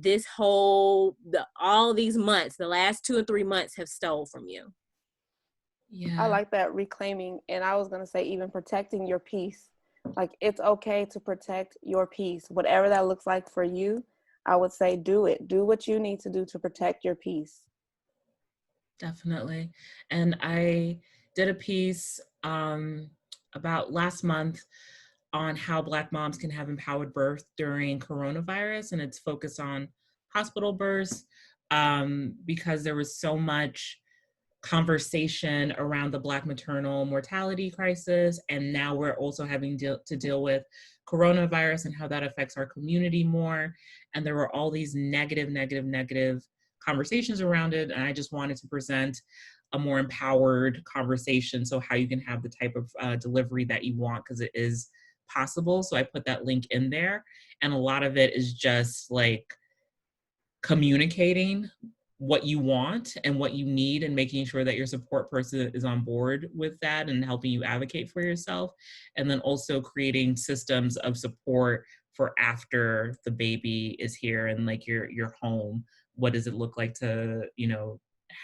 all these months, the last 2 or 3 months, have stole from you. I like that, reclaiming. And I was going to say, even protecting your peace. Like, it's okay to protect your peace, whatever that looks like for you. I would say do it. Do what you need to do to protect your peace. Definitely. And I did a piece about last month on how Black moms can have empowered birth during coronavirus, and it's focused on hospital births because there was so much conversation around the Black maternal mortality crisis, and now we're also having to deal with coronavirus and how that affects our community more. And there were all these negative conversations around it, and I just wanted to present a more empowered conversation, so how you can have the type of delivery that you want, because it is possible. So I put that link in there, and a lot of it is just like communicating what you want and what you need, and making sure that your support person is on board with that and helping you advocate for yourself. And then also creating systems of support for after the baby is here and like you're home. What does it look like to,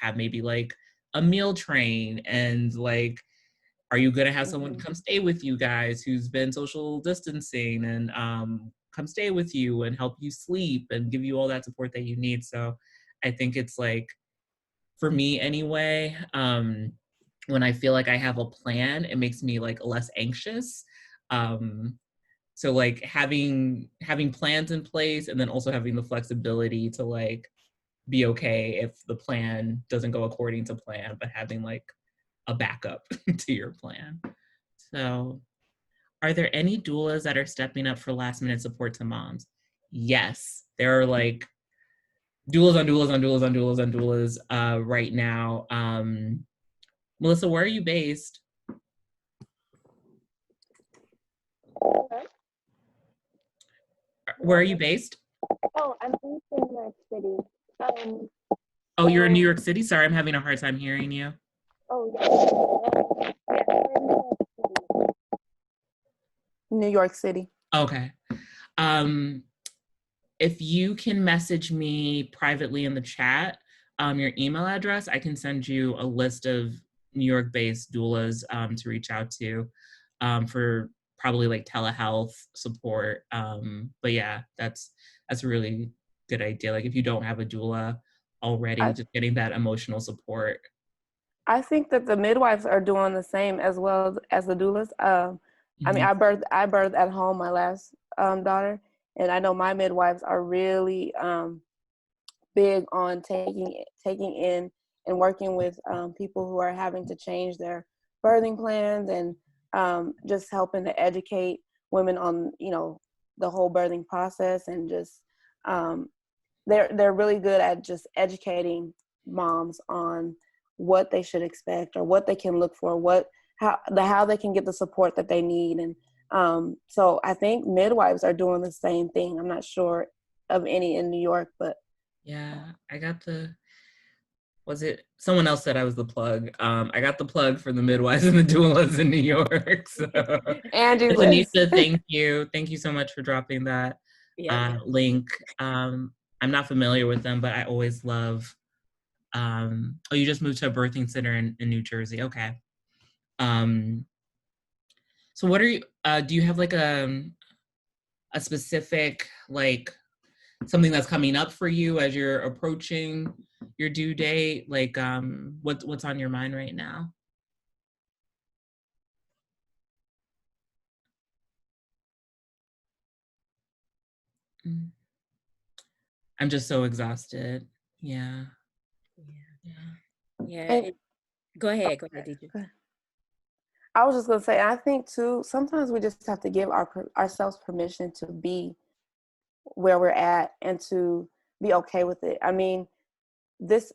have maybe like a meal train, and like, are you gonna have someone come stay with you guys who's been social distancing and come stay with you and help you sleep and give you all that support that you need? So I think it's like, for me anyway, when I feel like I have a plan, it makes me like less anxious. So like having plans in place, and then also having the flexibility to like be okay if the plan doesn't go according to plan, but having like a backup to your plan. So are there any doulas that are stepping up for last minute support to moms? Yes, there are like doulas on doulas on doulas on doulas on doulas right now. Melissa, where are you based? Where are you based? Oh, I'm based in New York City. Oh, you're in New York City? Sorry, I'm having a hard time hearing you. Oh, yeah. New York City. Okay. If you can message me privately in the chat, your email address, I can send you a list of New York-based doulas to reach out to for probably like telehealth support. But yeah, that's a really good idea. Like if you don't have a doula already, just getting that emotional support. I think that the midwives are doing the same as well as the doulas. I mean, I birthed at home my last daughter, and I know my midwives are really big on taking in and working with people who are having to change their birthing plans, and just helping to educate women on the whole birthing process, and just they're really good at just educating moms on what they should expect or what they can look for, how they can get the support that they need. And so I think midwives are doing the same thing. I'm not sure of any in New York, but yeah, I got someone else said I was the plug. I got the plug for the midwives and the doulas in New York. So Angie, Tanisha, thank you so much for dropping that. Yeah. link. I'm not familiar with them, but I always love. Oh, you just moved to a birthing center in New Jersey. Okay. So what are you? Do you have like a specific like something that's coming up for you as you're approaching your due date? Like, what's on your mind right now? Mm. I'm just so exhausted. Yeah. Yeah. Yeah. And Go ahead, Deidre. I was just gonna say, I think too, sometimes we just have to give ourselves permission to be where we're at and to be okay with it. I mean, this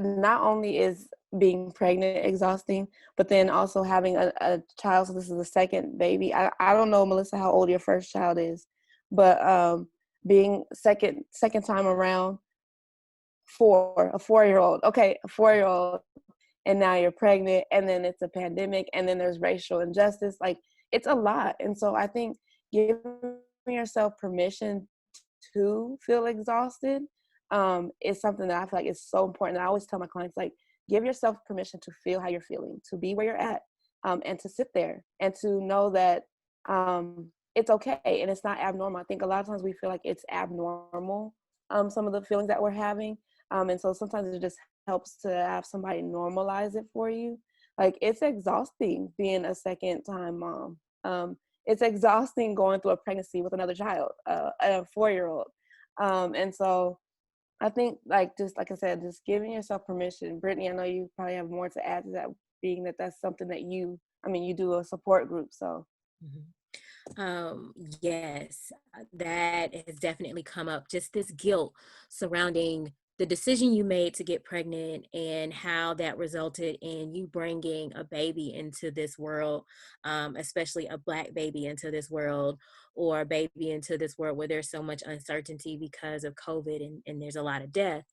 not only is being pregnant exhausting, but then also having a child. So this is the second baby. I don't know, Melissa, how old your first child is, but being second time around for a 4-year-old. Okay, a 4-year-old, and now you're pregnant, and then it's a pandemic, and then there's racial injustice. Like, it's a lot. And so I think giving yourself permission to feel exhausted is something that I feel like is so important. I always tell my clients, like, give yourself permission to feel how you're feeling, to be where you're at, and to sit there and to know that it's okay and it's not abnormal. I think a lot of times we feel like it's abnormal, some of the feelings that we're having. And so sometimes it just helps to have somebody normalize it for you. Like, it's exhausting being a second time mom. It's exhausting going through a pregnancy with another child, a 4-year-old. And so I think, like, just like I said, just giving yourself permission. Brittany, I know you probably have more to add to that, being that that's something that you do a support group. So. Yes, that has definitely come up. Just this guilt surrounding the decision you made to get pregnant and how that resulted in you bringing a baby into this world, especially a Black baby into this world, or a baby into this world where there's so much uncertainty because of COVID, and there's a lot of death.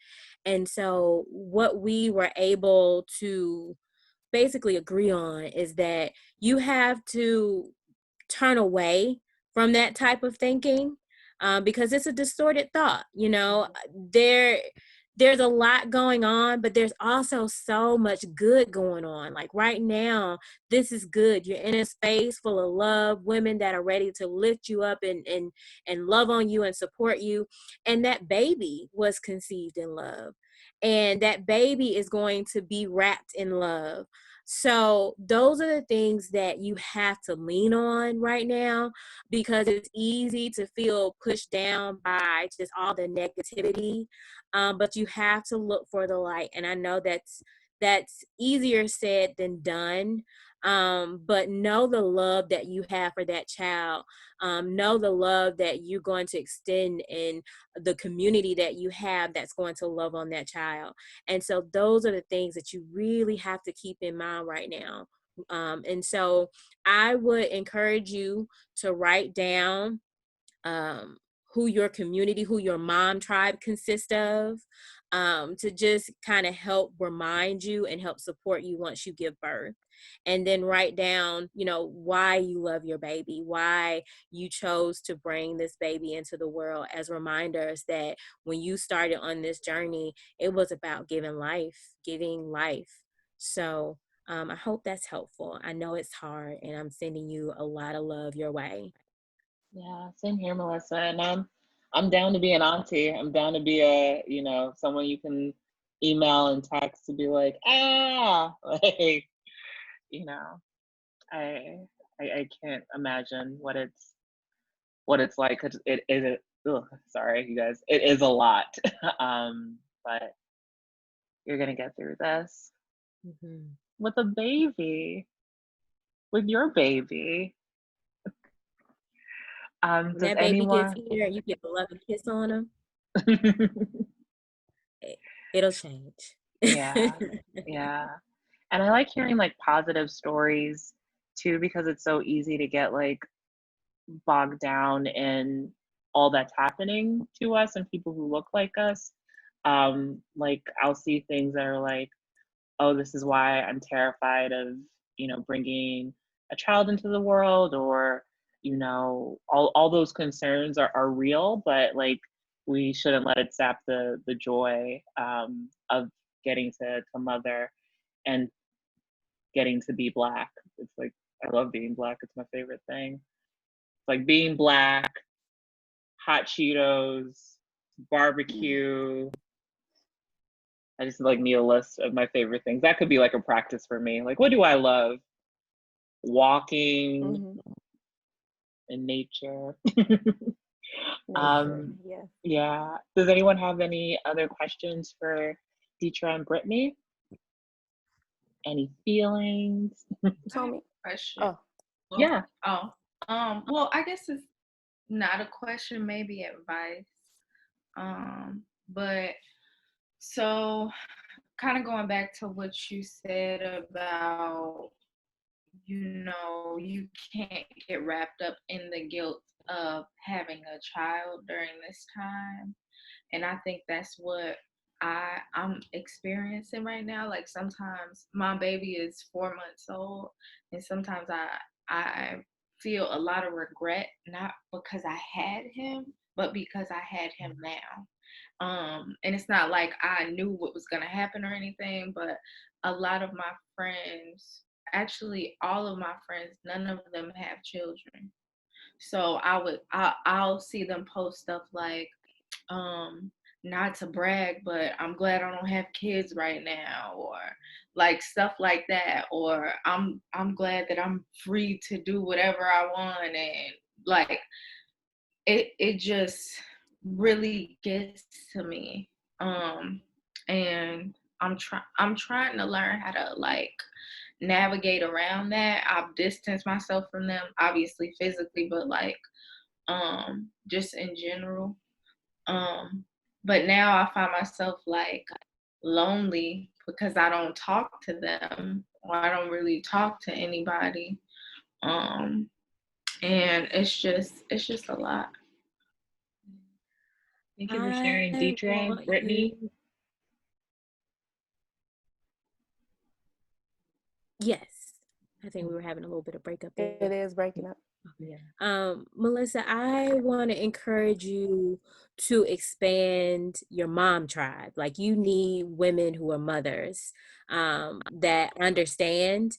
And so what we were able to basically agree on is that you have to turn away from that type of thinking, because it's a distorted thought. There's a lot going on, but there's also so much good going on. Like right now, this is good. You're in a space full of love, women that are ready to lift you up and love on you and support you. And that baby was conceived in love, and that baby is going to be wrapped in love. So those are the things that you have to lean on right now, because it's easy to feel pushed down by just all the negativity. But you have to look for the light. And I know that's easier said than done. But know the love that you have for that child. Know the love that you're going to extend in the community that you have that's going to love on that child. And so those are the things that you really have to keep in mind right now. And so I would encourage you to write down who your community, who your mom tribe consists of, to just kind of help remind you and help support you once you give birth. And then write down, why you love your baby, why you chose to bring this baby into the world, as reminders that when you started on this journey, it was about giving life. So I hope that's helpful. I know it's hard, and I'm sending you a lot of love your way. Yeah, same here, Melissa. And I'm down to be an auntie. I'm down to be someone you can email and text to be like, like, you know, I I can't imagine what it's like, 'cause it is sorry, you guys. It is a lot. But you're gonna get through this Mm-hmm. with a baby, with your baby. When Does that baby gets anyone here and you get a loving kiss on him, it'll change. Yeah, yeah. And I like hearing like positive stories too, because it's so easy to get like bogged down in all that's happening to us and people who look like us. Like I'll see things that are like, oh, this is why I'm terrified of, bringing a child into the world, or you know, all those concerns are real, but like we shouldn't let it sap the joy of getting to mother and getting to be Black. It's like, I love being Black. It's my favorite thing. It's like being Black, hot Cheetos, barbecue. I just like need a list of my favorite things. That could be like a practice for me. Like, what do I love? Walking in nature. Yes. Yeah. Does anyone have any other questions for Deetra and Brittany? Any feelings? Tell me. Question. Oh, Well, Yeah. Well, I guess it's not a question, maybe advice. But so kind of going back to what you said about, you can't get wrapped up in the guilt of having a child during this time. And I think that's what I'm experiencing right now. Like sometimes my baby is 4 months old, and sometimes I feel a lot of regret, not because I had him, but because I had him now. And it's not like I knew what was gonna happen or anything, but a lot of my friends, actually all of my friends, none of them have children. So I'll see them post stuff like, not to brag, but I'm glad I don't have kids right now, or like stuff like that, or I'm glad that I'm free to do whatever I want, and like it just really gets to me. And I'm trying to learn how to like navigate around that. I've distanced myself from them, obviously physically, but like just in general. But now I find myself like lonely because I don't talk to them, or I don't really talk to anybody. And it's just a lot. Thank you for sharing, Deetra and Brittany. Yes. I think we were having a little bit of breakup there. it is breaking up. Melissa, I want to encourage you to expand your mom tribe. Like, you need women who are mothers that understand.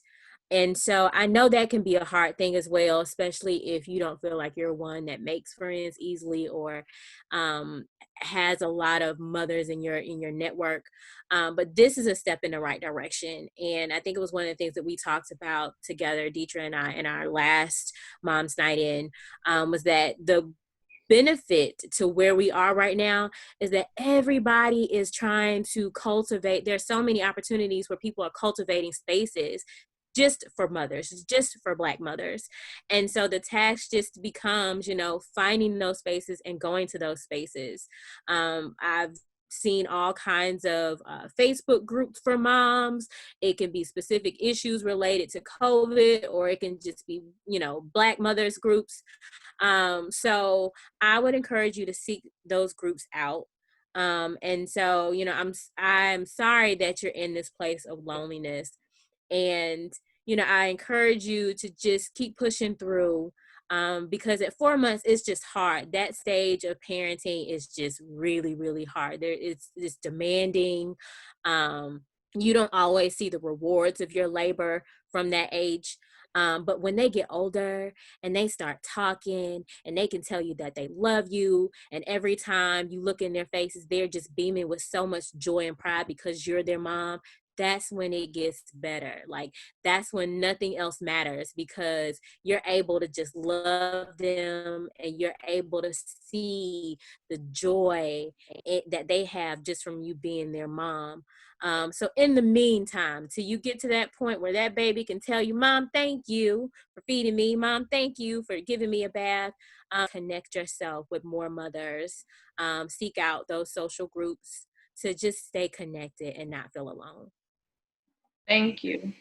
And so I know that can be a hard thing as well, especially if you don't feel like you're one that makes friends easily, or has a lot of mothers in your network. But this is a step in the right direction. And I think it was one of the things that we talked about together, Deetra and I, in our last Mom's Night In, was that the benefit to where we are right now is that everybody is trying to cultivate. There's so many opportunities where people are cultivating spaces just for mothers, just for Black mothers. And so the task just becomes, finding those spaces and going to those spaces. I've seen all kinds of Facebook groups for moms. It can be specific issues related to COVID, or it can just be, Black mothers groups. So I would encourage you to seek those groups out. And so, I'm sorry that you're in this place of loneliness. And, I encourage you to just keep pushing through, because at 4 months, it's just hard. That stage of parenting is just really, really hard. It's demanding. You don't always see the rewards of your labor from that age. But when they get older and they start talking and they can tell you that they love you, and every time you look in their faces, they're just beaming with so much joy and pride because you're their mom, that's when it gets better. Like, that's when nothing else matters, because you're able to just love them and you're able to see the joy that they have just from you being their mom. So in the meantime, till you get to that point where that baby can tell you, Mom, thank you for feeding me. Mom, thank you for giving me a bath. Connect yourself with more mothers. Seek out those social groups to just stay connected and not feel alone. Thank you.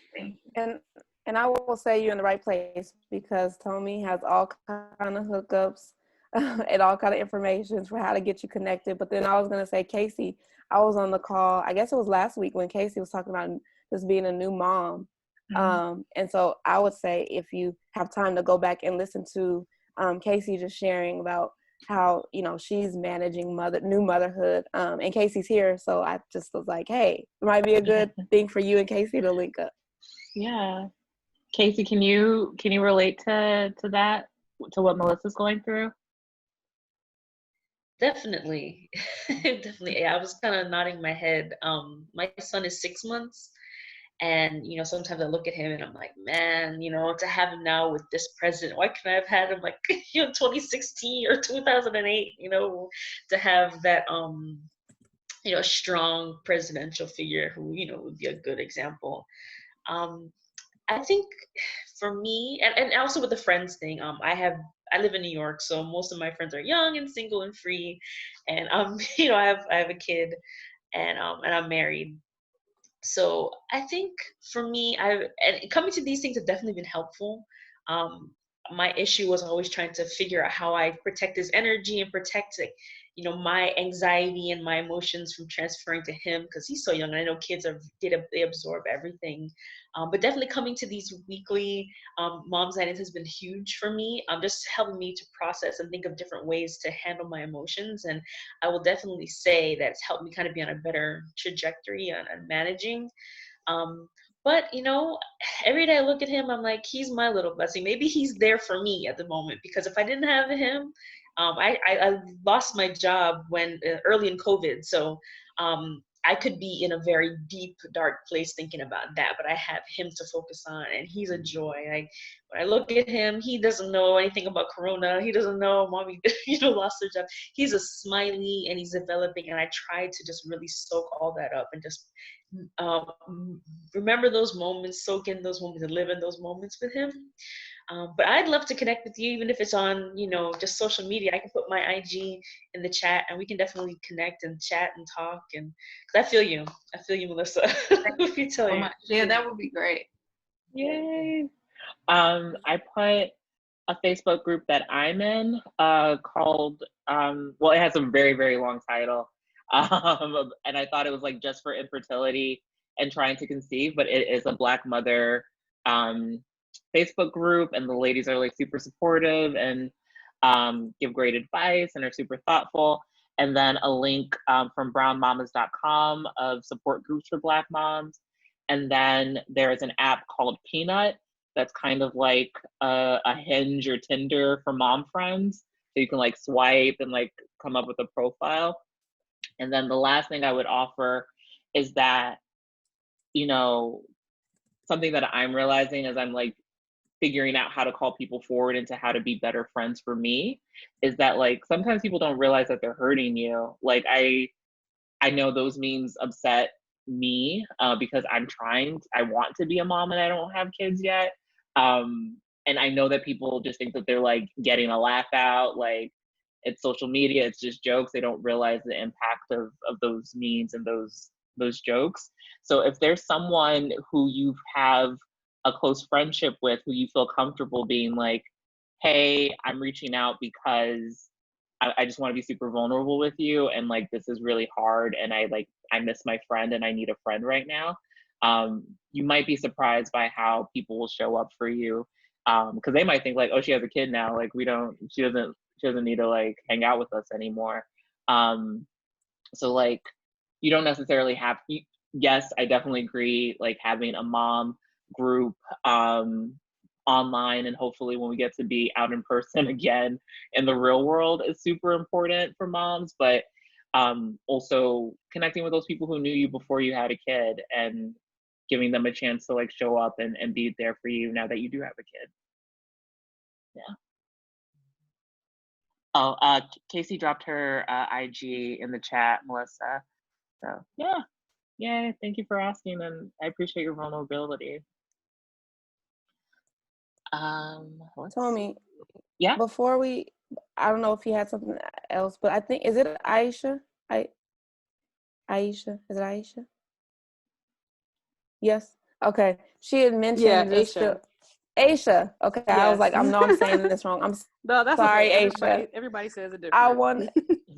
And I will say you're in the right place, because Tommy has all kind of hookups and all kind of information for how to get you connected. But then I was going to say, Casey, I was on the call, I guess it was last week, when Casey was talking about just being a new mom. And so I would say, if you have time to go back and listen to Casey just sharing about how, you know, she's managing new motherhood. And Casey's here, so I just was like, hey, it might be a good thing for you and Casey to link up. Yeah. Casey, can you relate to that, to what Melissa's going through? Definitely. Definitely. Yeah, I was kind of nodding my head. My son is 6 months, and sometimes I look at him and I'm like, man, to have him now with this president, why couldn't I have had him like 2016 or 2008, to have that strong presidential figure who would be a good example. I think for me, and also with the friends thing, I live in New York, so most of my friends are young and single and free, and I have a kid, and I'm married. So I think for me, and coming to these things have definitely been helpful. My issue was always trying to figure out how I protect his energy and protect, like, my anxiety and my emotions from transferring to him, because he's so young. And I know kids they absorb everything. But definitely coming to these weekly mom's nights has been huge for me. Just helping me to process and think of different ways to handle my emotions. And I will definitely say that it's helped me kind of be on a better trajectory on managing. But every day I look at him, I'm like, he's my little blessing. Maybe he's there for me at the moment, because if I didn't have him, I lost my job when early in COVID. So I could be in a very deep, dark place thinking about that, but I have him to focus on, and he's a joy. When I look at him, he doesn't know anything about Corona. He doesn't know mommy, lost her job. He's a smiley, and he's developing, and I try to just really soak all that up and just remember those moments, soak in those moments, and live in those moments with him. But I'd love to connect with you, even if it's on, just social media. I can put my IG in the chat, and we can definitely connect and chat and talk. And because I feel you, Melissa. Let me tell you. Yeah, that would be great. Yay! I put a Facebook group that I'm in called, well, it has a very, very long title. And I thought it was like just for infertility and trying to conceive, but it is a Black mother Facebook group, and the ladies are like super supportive and give great advice and are super thoughtful. And then a link from brownmamas.com of support groups for Black moms. And then there's an app called Peanut that's kind of like a Hinge or Tinder for mom friends. So you can like swipe and like come up with a profile. And then the last thing I would offer is that, something that I'm realizing as I'm like figuring out how to call people forward into how to be better friends for me, is that like sometimes people don't realize that they're hurting you. Like I know those memes upset me because I want to be a mom and I don't have kids yet. And I know that people just think that they're like getting a laugh out, like it's social media, it's just jokes. They don't realize the impact of those memes and those jokes. So if there's someone who you have a close friendship with, who you feel comfortable being like, hey, I'm reaching out because I just want to be super vulnerable with you, and like this is really hard, and I miss my friend and I need a friend right now. You might be surprised by how people will show up for you, because they might think like, oh, she has a kid now, like she doesn't need to like hang out with us anymore. So like you don't necessarily have. Yes, I definitely agree. Like having a mom group online, and hopefully when we get to be out in person again in the real world, is super important for moms. But also connecting with those people who knew you before you had a kid, and giving them a chance to like show up and be there for you now that you do have a kid. Yeah. Oh, Casey dropped her IG in the chat, Melissa. So yeah, thank you for asking, and I appreciate your vulnerability. Tommy, yeah. Before I don't know if you had something else, but I think, is it Aisha? Aisha, is it Aisha? Yes. Okay. She had mentioned Aisha. Okay. Yes. I was like, I'm saying this wrong. I'm no, that's sorry, okay. Aisha. Everybody says it different.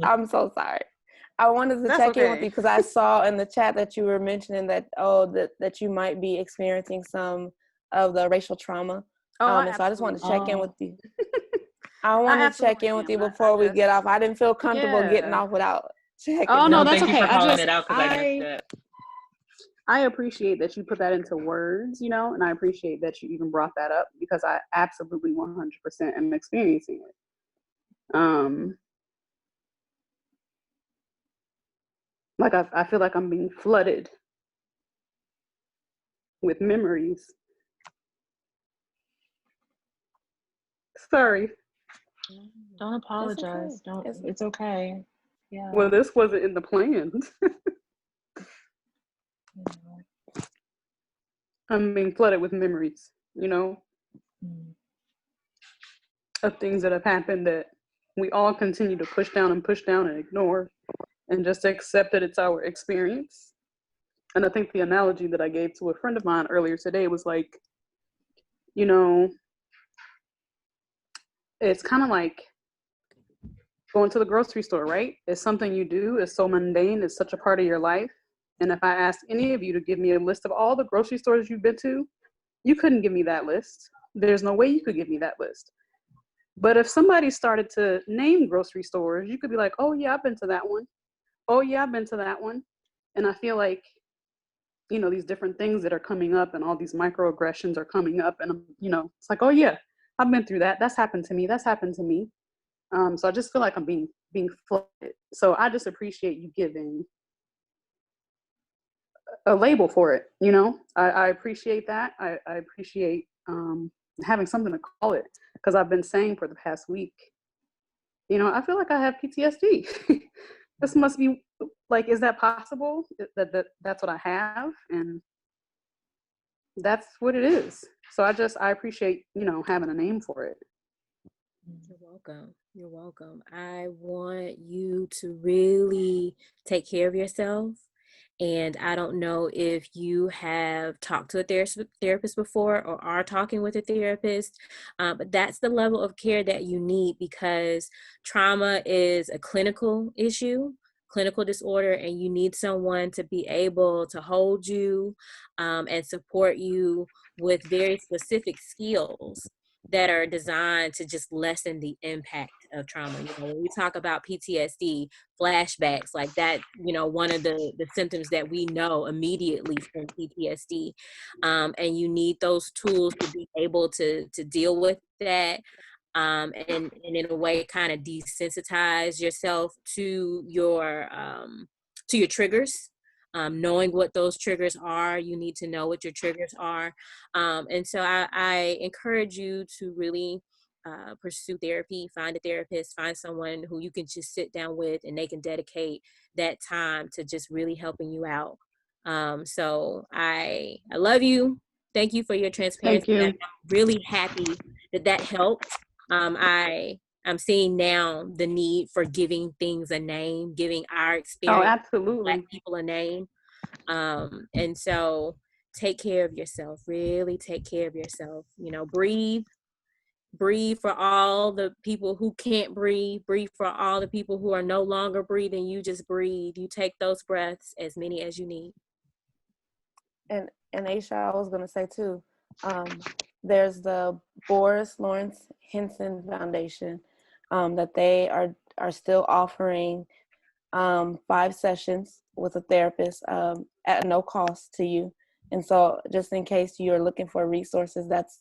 I'm so sorry. I wanted to check in with you because I saw in the chat that you were mentioning that that you might be experiencing some of the racial trauma. And so I just wanted to check in with you. I want to check in with you before we get off. I didn't feel comfortable getting off without checking. Oh no, No, that's thank you okay. for calling it out because I missed it. I appreciate that you put that into words, you know, and I appreciate that you even brought that up because I absolutely 100% am experiencing it. Like I feel like I'm being flooded with memories. Sorry. Don't apologize. It's okay. Yeah. Well, this wasn't in the plans. I'm being flooded with memories, you know, of things that have happened that we all continue to push down and ignore and just accept that it's our experience. And I think the analogy that I gave to a friend of mine earlier today was like, you know, it's kind of like going to the grocery store, right? It's something you do. It's so mundane. It's such a part of your life. And if I asked any of you to give me a list of all the grocery stores you've been to, you couldn't give me that list. There's no way you could give me that list. But if somebody started to name grocery stores, you could be like, oh yeah, I've been to that one. Oh yeah, I've been to that one. And I feel like, you know, these different things that are coming up and all these microaggressions are coming up. And, you know, it's like, oh yeah, I've been through that. That's happened to me. That's happened to me. So I just feel like I'm being flooded. So I just appreciate you giving a label for it. You know, I appreciate that. I appreciate having something to call it, because I've been saying for the past week, you know, I feel like I have PTSD. This must be like, is that possible? That's what I have, and that's what it is. So I appreciate, you know, having a name for it. You're welcome. You're welcome. I want you to really take care of yourself. And I don't know if you have talked to a therapist before or are talking with a therapist, but that's the level of care that you need, because trauma is a clinical issue, clinical disorder, and you need someone to be able to hold you and support you with very specific skills that are designed to just lessen the impact of trauma. You know, when we talk about PTSD, flashbacks, like that, you know, one of the symptoms that we know immediately from PTSD. And you need those tools to be able to deal with that. And in a way kind of desensitize yourself to your triggers. Knowing what those triggers are, you need to know what your triggers are. And so I encourage you to really pursue therapy, find a therapist, find someone who you can just sit down with and they can dedicate that time to just really helping you out. So I love you. Thank you for your transparency. Thank you. I'm really happy that helped. I'm seeing now the need for giving things a name, giving our experience, Oh, absolutely. Black people, a name. And so take care of yourself, really take care of yourself. You know, breathe for all the people who can't breathe for all the people who are no longer breathing. You just breathe. You take those breaths, as many as you need. And Aisha, I was going to say too, there's the Boris Lawrence Henson Foundation that they are still offering 5 sessions with a therapist at no cost to you. And so just in case you're looking for resources, that's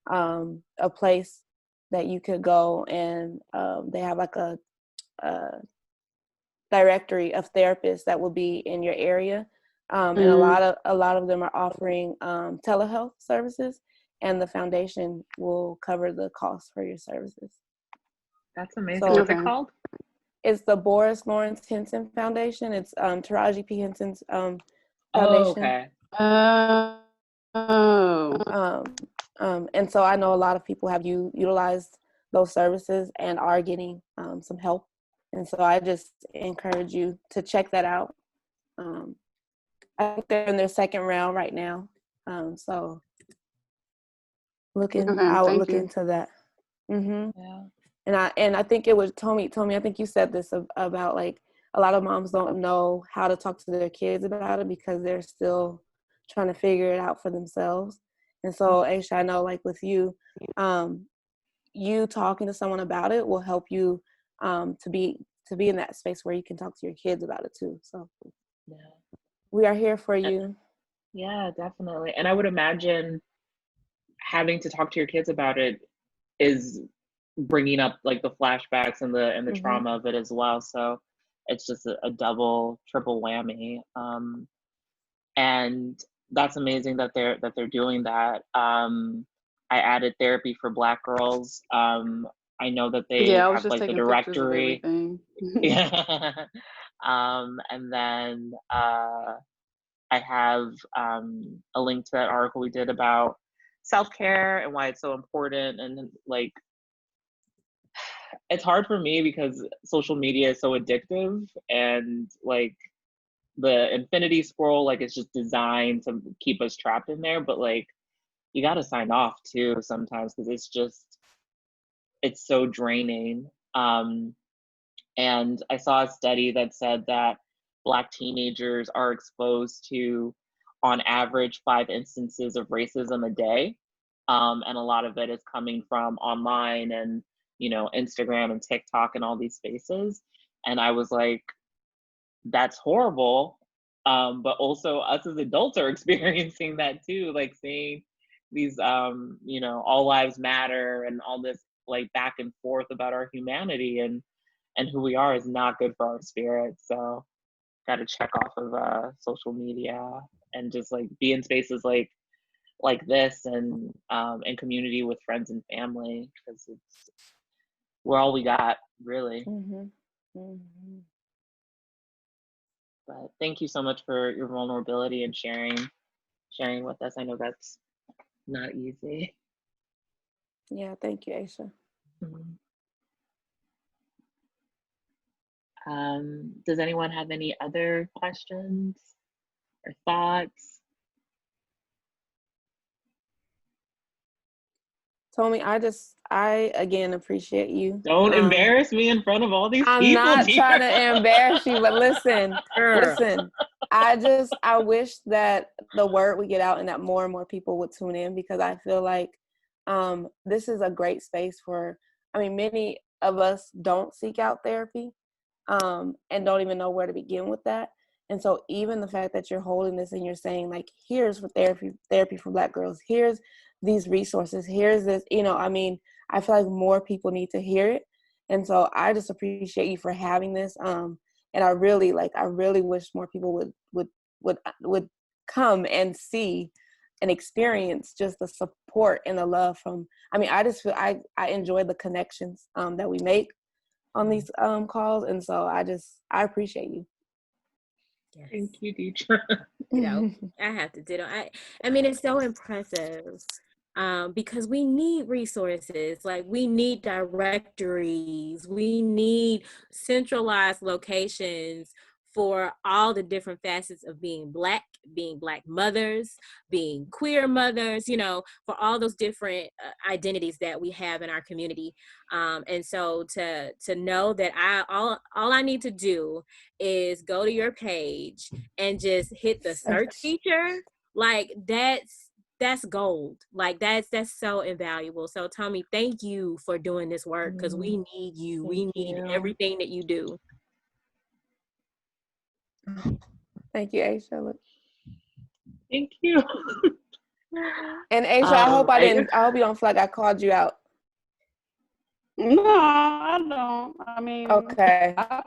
a place that you could go, and they have like a directory of therapists that will be in your area. And a lot of them are offering telehealth services, and the foundation will cover the cost for your services. That's amazing. So, What's it called? It's the Boris Lawrence Henson Foundation. It's Taraji P. Henson's foundation. Oh, okay. And so I know a lot of people have utilized those services and are getting some help. And so I just encourage you to check that out. I think they're in their second round right now. So I would look into that. Mm-hmm. Yeah. And I think it was Tommy, I think you said this about like a lot of moms don't know how to talk to their kids about it because they're still trying to figure it out for themselves. And so Aisha, I know like with you, you talking to someone about it will help you to be in that space where you can talk to your kids about it too. So Yeah. we are here for you. Yeah, definitely. And I would imagine having to talk to your kids about it is bringing up like the flashbacks and the trauma of it as well. So it's just a double, triple whammy. And that's amazing that they're doing that. I added therapy for Black girls. I know that they Yeah, I was have just like the taking pictures of directory. everything. Yeah. And then I have a link to that article we did about self-care and why it's so important. And like, it's hard for me because social media is so addictive, and like the infinity scroll, like it's just designed to keep us trapped in there. But like, you got to sign off too sometimes, because it's so draining. And I saw a study that said that Black teenagers are exposed to, on average, 5 instances of racism a day. And a lot of it is coming from online and, Instagram and TikTok and all these spaces. And I was like, that's horrible. But also us as adults are experiencing that too, like seeing these, all lives matter and all this like back and forth about our humanity and who we are is not good for our spirit. So got to check off of social media and just like be in spaces like this and in community with friends and family, because we're all we got, really. But thank you so much for your vulnerability and sharing with us. I know that's not easy. Yeah, thank you, Aisha. Does anyone have any other questions or thoughts? Tommy, I again appreciate you. Don't embarrass me in front of all these people. I'm not trying to embarrass you, but listen, I wish that the word would get out and that more and more people would tune in, because I feel like this is a great space for, many of us don't seek out therapy and don't even know where to begin with that. And so even the fact that you're holding this and you're saying like, here's for therapy for Black girls, here's these resources, here's this, I feel like more people need to hear it. And so I just appreciate you for having this. And I really wish more people would come and see and experience just the support and the love from, I just feel I enjoy the connections that we make on these calls. And so I appreciate you. Yes. Thank you, Deidre. I have to ditto. It's so impressive because we need resources. Like, we need directories. We need centralized locations for all the different facets of being Black mothers, being queer mothers, for all those different identities that we have in our community. And so to know that all I need to do is go to your page and just hit the search feature, like that's gold. Like that's so invaluable. So Tommy, thank you for doing this work, because we need you. We need everything that you do. Thank you, Aisha. Thank you. And Aisha, I hope I hope you don't feel like I called you out. No, I don't. Okay. I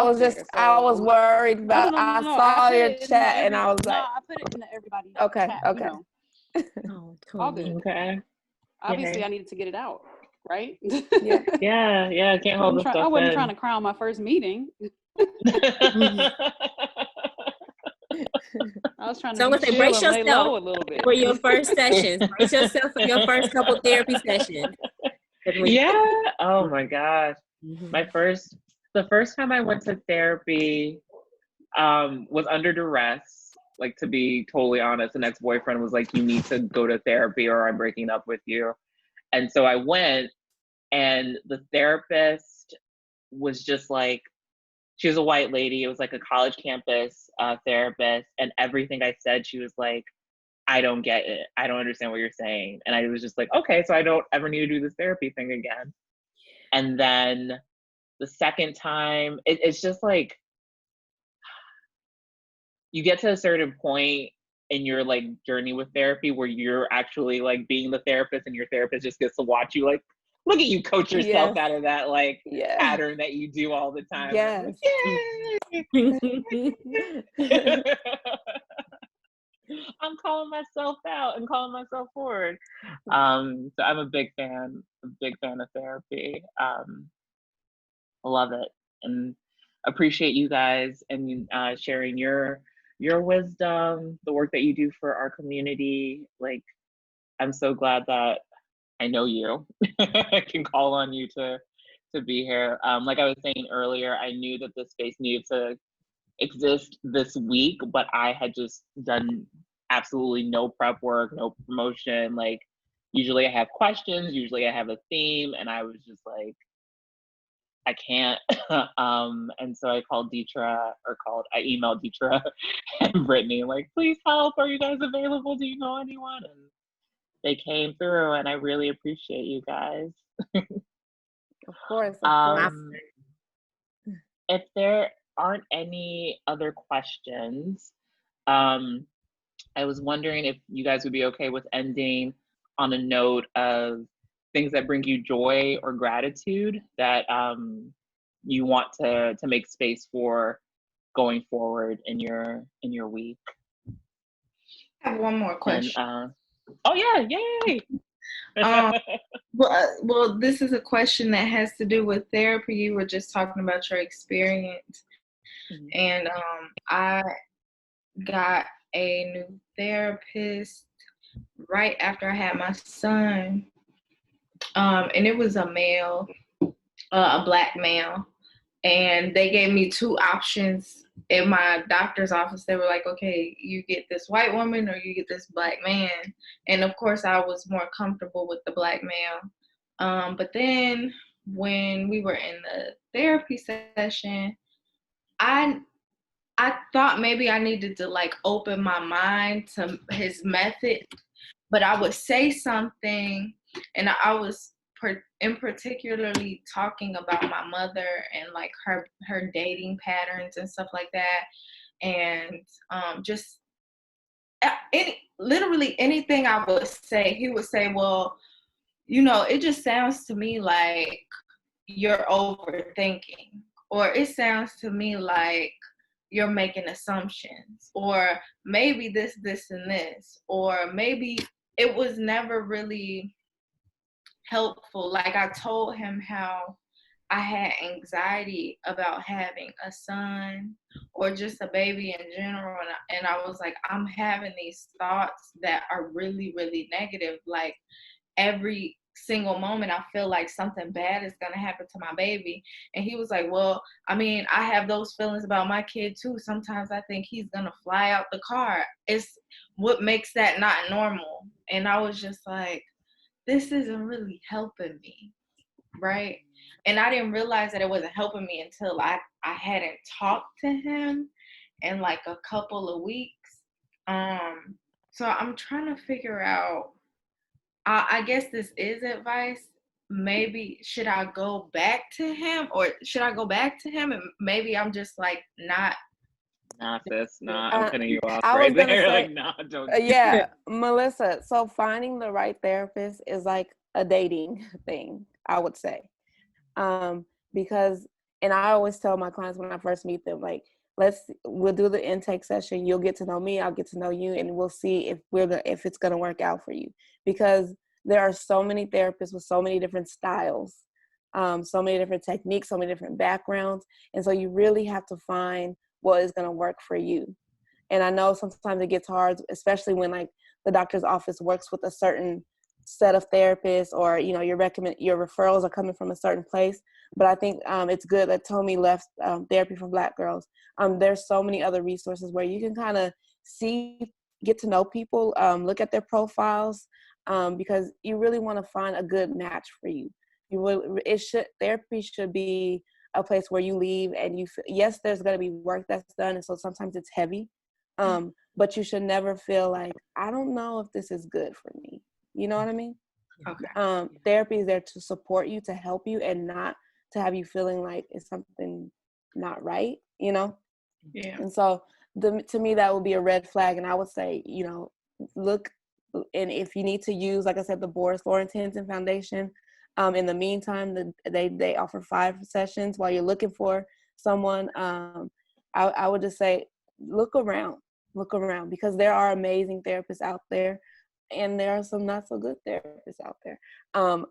was worried about. No, I saw your chat and I was like, I put it into everybody's okay, chat. okay. Oh, all good. Okay. Obviously, I needed to get it out, right? Yeah. Can't hold the stuff I wasn't in. trying to cry on my first meeting. I was trying to brace chill and lay yourself a little bit for your first sessions. Brace yourself for your first couple therapy sessions. Yeah. Oh my gosh. The first time I went to therapy was under duress. Like, to be totally honest, an ex-boyfriend was like, you need to go to therapy or I'm breaking up with you. And so I went, and the therapist was just like, she was a white lady. It was like a college campus therapist. And everything I said, she was like, I don't get it. I don't understand what you're saying. And I was just like, okay, so I don't ever need to do this therapy thing again. And then the second time, it's just like, you get to a certain point in your like journey with therapy where you're actually like being the therapist, and your therapist just gets to watch you like, look at you coach yourself Yes. out of that like Yeah. pattern that you do all the time. Yes. I'm calling myself out and calling myself forward. So I'm a big fan of therapy. I love it and appreciate you guys and sharing your wisdom, the work that you do for our community. Like, I'm so glad that I know you. I can call on you to be here. Like I was saying earlier, I knew that this space needed to exist this week, but I had just done absolutely no prep work, no promotion. Like, usually I have questions, usually I have a theme, and I was just like, I can't. And so I emailed Deetra and Brittany, like, please help. Are you guys available? Do you know anyone? And they came through, and I really appreciate you guys. Of course, of course. If there aren't any other questions, I was wondering if you guys would be okay with ending on a note of things that bring you joy or gratitude that you want to make space for going forward in your week. I have one more question. And, oh yeah, yay! Well, this is a question that has to do with therapy. You were just talking about your experience, and I got a new therapist right after I had my son, and it was a male, a Black male, and they gave me two options in my doctor's office. They were like, okay, you get this white woman or you get this Black man. And of course I was more comfortable with the Black male. But then when we were in the therapy session, I thought maybe I needed to like open my mind to his method, but I would say something, and I was in particularly talking about my mother and like her dating patterns and stuff like that, and just literally anything I would say, he would say, well, you know, it just sounds to me like you're overthinking, or it sounds to me like you're making assumptions, or maybe this, and this, or maybe it was never really helpful. Like, I told him how I had anxiety about having a son or just a baby in general. And I was like, I'm having these thoughts that are really, really negative. Like, every single moment I feel like something bad is going to happen to my baby. And he was like, well, I mean, I have those feelings about my kid too. Sometimes I think he's going to fly out the car. It's what makes that not normal. And I was just like, this isn't really helping me, right? And I didn't realize that it wasn't helping me until I hadn't talked to him in like a couple of weeks. So I'm trying to figure out, I guess this is advice. Maybe should I go back to him, or should I go back to him and maybe I'm just like not. Nah, sis, nah, I'm cutting you off I right was gonna there. say, Like, nah, don't. yeah, Melissa. So finding the right therapist is like a dating thing, I would say, because, and I always tell my clients when I first meet them, like, we'll do the intake session. You'll get to know me, I'll get to know you, and we'll see if it's gonna work out for you. Because there are so many therapists with so many different styles, so many different techniques, so many different backgrounds, and so you really have to find what is going to work for you. And I know sometimes it gets hard, especially when like the doctor's office works with a certain set of therapists, or you know your referrals are coming from a certain place. But I think it's good that Tommy left Therapy for Black Girls. There's so many other resources where you can kind of get to know people, look at their profiles, because you really want to find a good match for you. Therapy should be a place where you leave and yes, there's going to be work that's done, and so sometimes it's heavy, but you should never feel like, I don't know if this is good for me. You know what I mean? Okay. Therapy is there to support you, to help you, and not to have you feeling like it's something not right, you know? Yeah. And so to me, that would be a red flag. And I would say, look, and if you need to use, like I said, the Boris Lawrence Henson Foundation, in the meantime, they offer 5 sessions while you're looking for someone. I would just say, look around, because there are amazing therapists out there, and there are some not so good therapists out there.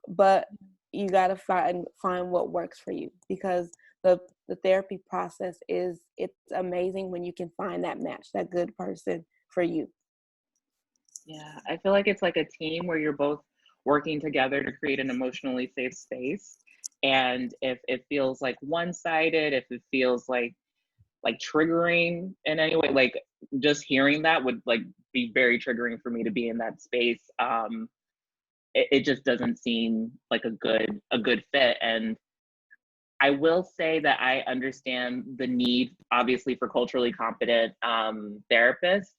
But you got to find what works for you, because the therapy process it's amazing when you can find that match, that good person for you. Yeah, I feel like it's like a team where you're both working together to create an emotionally safe space. And if it feels like one-sided, if it feels like triggering in any way, like just hearing that would like be very triggering for me to be in that space. It just doesn't seem like a good fit. And I will say that I understand the need, obviously, for culturally competent therapists,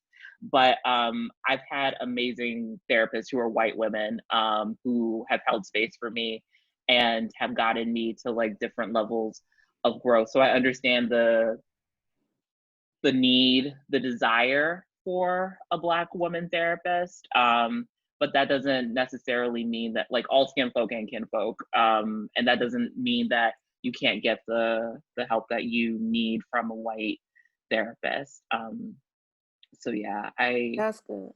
but I've had amazing therapists who are white women who have held space for me and have gotten me to like different levels of growth. So I understand the need, the desire for a Black woman therapist. But that doesn't necessarily mean that like all skin folk and kin folk. And that doesn't mean that you can't get the help that you need from a white therapist. So yeah, That's good.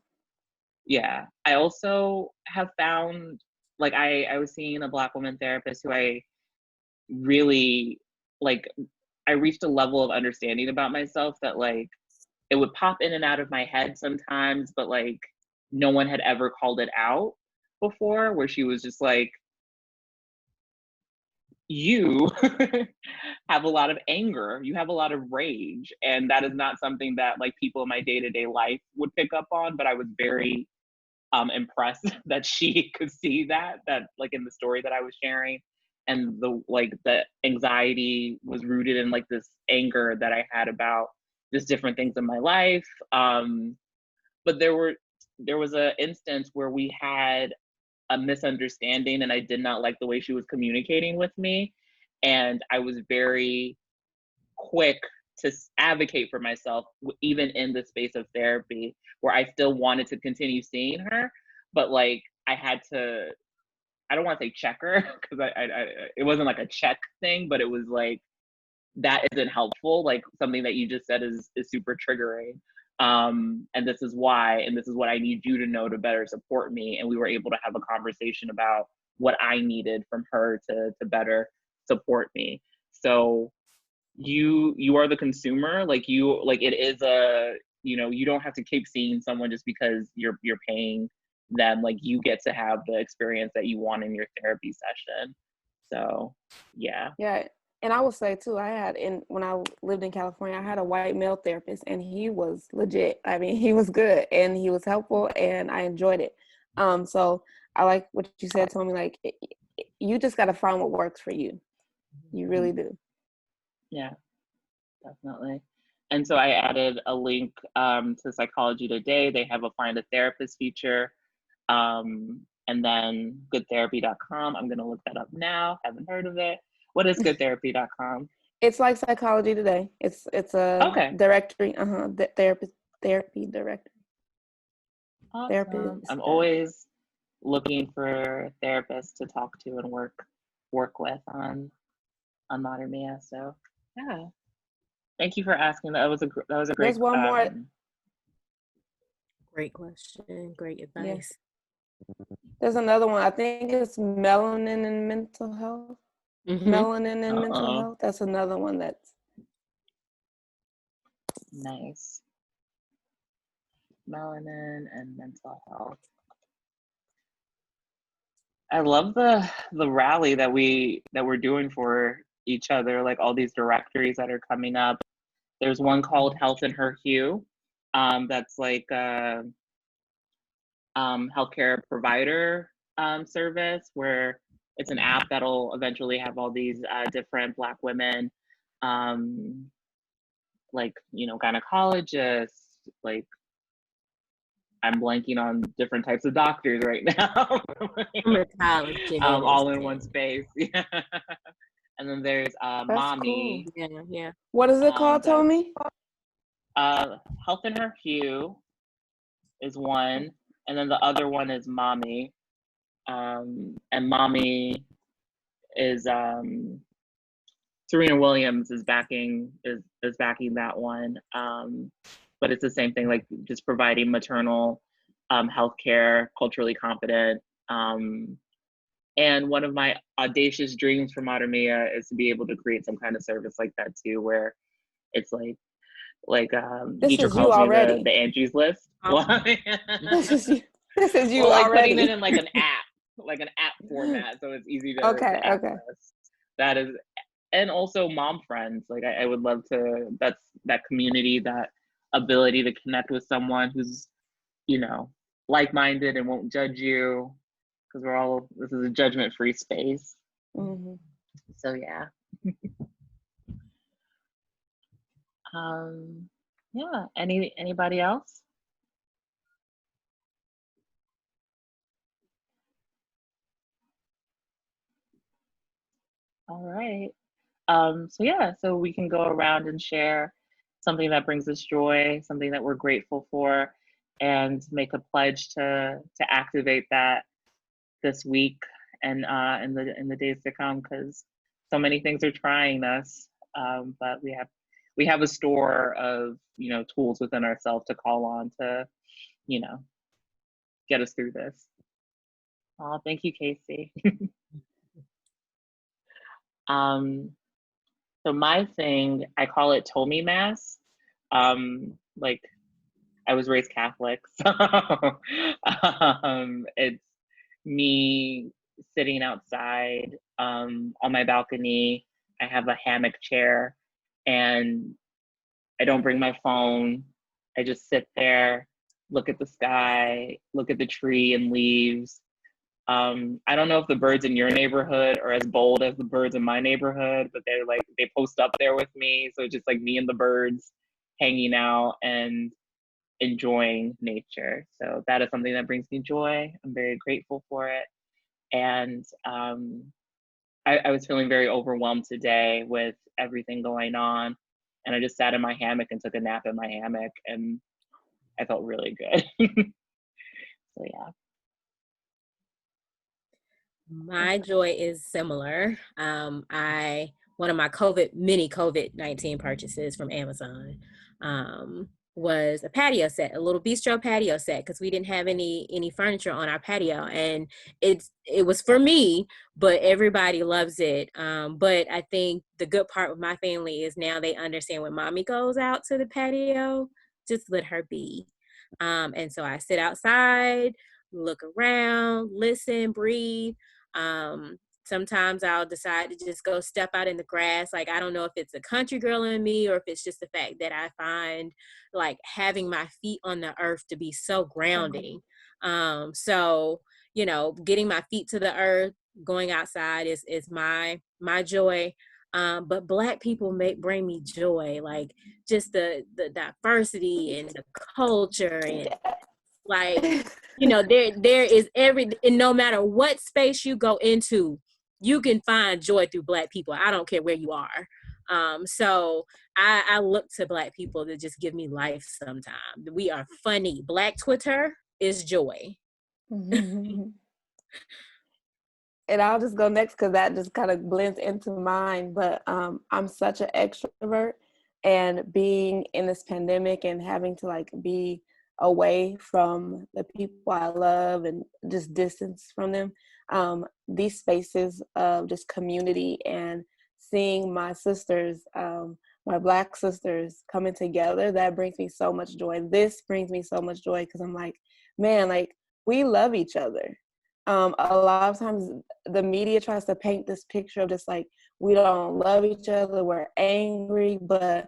yeah. I also have found like I was seeing a Black woman therapist who I really like. I reached a level of understanding about myself that like it would pop in and out of my head sometimes, but like no one had ever called it out before, where she was just like, you have a lot of anger, you have a lot of rage. And that is not something that like people in my day-to-day life would pick up on, but I was very impressed that she could see that like in the story that I was sharing. And the anxiety was rooted in like this anger that I had about just different things in my life. But there was an instance where we had a misunderstanding and I did not like the way she was communicating with me. And I was very quick to advocate for myself, even in the space of therapy, where I still wanted to continue seeing her, but like I had to, I don't want to say check her because it wasn't like a check thing, but it was like, that isn't helpful. Like something that you just said is super triggering. And this is why, and this is what I need you to know to better support me. And we were able to have a conversation about what I needed from her to better support me. So you are the consumer, like it is you don't have to keep seeing someone just because you're paying them. Like you get to have the experience that you want in your therapy session. So yeah. And I will say too, when I lived in California, I had a white male therapist, and he was legit. I mean, he was good and he was helpful, and I enjoyed it. So I like what you said, Tommy. Like, you just got to find what works for you. You really do. Yeah, definitely. And so I added a link to Psychology Today. They have a Find a Therapist feature. And then goodtherapy.com. I'm going to look that up now. Haven't heard of it. What is goodtherapy.com? It's like Psychology Today. It's a directory. Therapy directory. Awesome. Therapist. I'm always looking for therapists to talk to and work with on Modern Mia. So yeah, thank you for asking. That was a great. There's one more. Great question. Great advice. Yeah. There's another one. I think it's melanin and mental health. Mm-hmm. Melanin and mental health. That's another one that's nice. Melanin and mental health. I love the rally that we're doing for each other, like all these directories that are coming up. There's one called Health in Her Hue. That's like a healthcare provider service, where it's an app that'll eventually have all these different Black women, like, gynecologists, like I'm blanking on different types of doctors right now. All in one space. Yeah. And then there's That's Mommy. cool. Yeah. What is it called, That's Tommy? Health in Her Hue is one, and then the other one is Mommy. And Mommy is Serena Williams is backing that one. But it's the same thing, like just providing maternal healthcare, culturally competent. And one of my audacious dreams for Mater Mea is to be able to create some kind of service like that too, where it's like This Deidre is you calls me already. the Angie's List. This is you. This is you Well, like already. putting it in like an app format, so it's easy to access. That is, and also mom friends. Like I would love to. That's that community, that ability to connect with someone who's, like-minded and won't judge you, because this is a judgment-free space. Mm-hmm. So yeah. Yeah. Anybody else? All right. So we can go around and share something that brings us joy, something that we're grateful for, and make a pledge to activate that this week and in the days to come, because so many things are trying us, but we have a store of tools within ourselves to call on to get us through this. Oh, thank you, Casey. So my thing, I call it Tommy Mass. Like I was raised Catholic, so it's me sitting outside on my balcony. I have a hammock chair, and I don't bring my phone. I just sit there, look at the sky, look at the tree and leaves. I don't know if the birds in your neighborhood are as bold as the birds in my neighborhood, but they post up there with me. So it's just like me and the birds hanging out and enjoying nature. So that is something that brings me joy. I'm very grateful for it. And I was feeling very overwhelmed today with everything going on. And I just sat in my hammock and took a nap in my hammock, and I felt really good. So yeah. My joy is similar. One of my mini COVID-19 purchases from Amazon was a patio set, a little bistro patio set, because we didn't have any furniture on our patio, and it was for me, but everybody loves it. But I think the good part with my family is now they understand when mommy goes out to the patio, just let her be. And so I sit outside, look around, listen, breathe. Sometimes I'll decide to just go step out in the grass. Like, I don't know if it's a country girl in me or if it's just the fact that I find like having my feet on the earth to be so grounding. So, getting my feet to the earth, going outside is my joy. But Black people bring me joy, like just the diversity and the culture, and like, there is and no matter what space you go into, you can find joy through Black people. I don't care where you are. So I look to Black people to just give me life sometimes. We are funny. Black Twitter is joy. And I'll just go next because that just kind of blends into mine. But I'm such an extrovert, and being in this pandemic and having to like be away from the people I love and just distance from them, these spaces of just community and seeing my sisters, my Black sisters coming together, that brings me so much joy. This brings me so much joy because I'm like, man, like we love each other. A lot of times the media tries to paint this picture of just like, we don't love each other, we're angry, but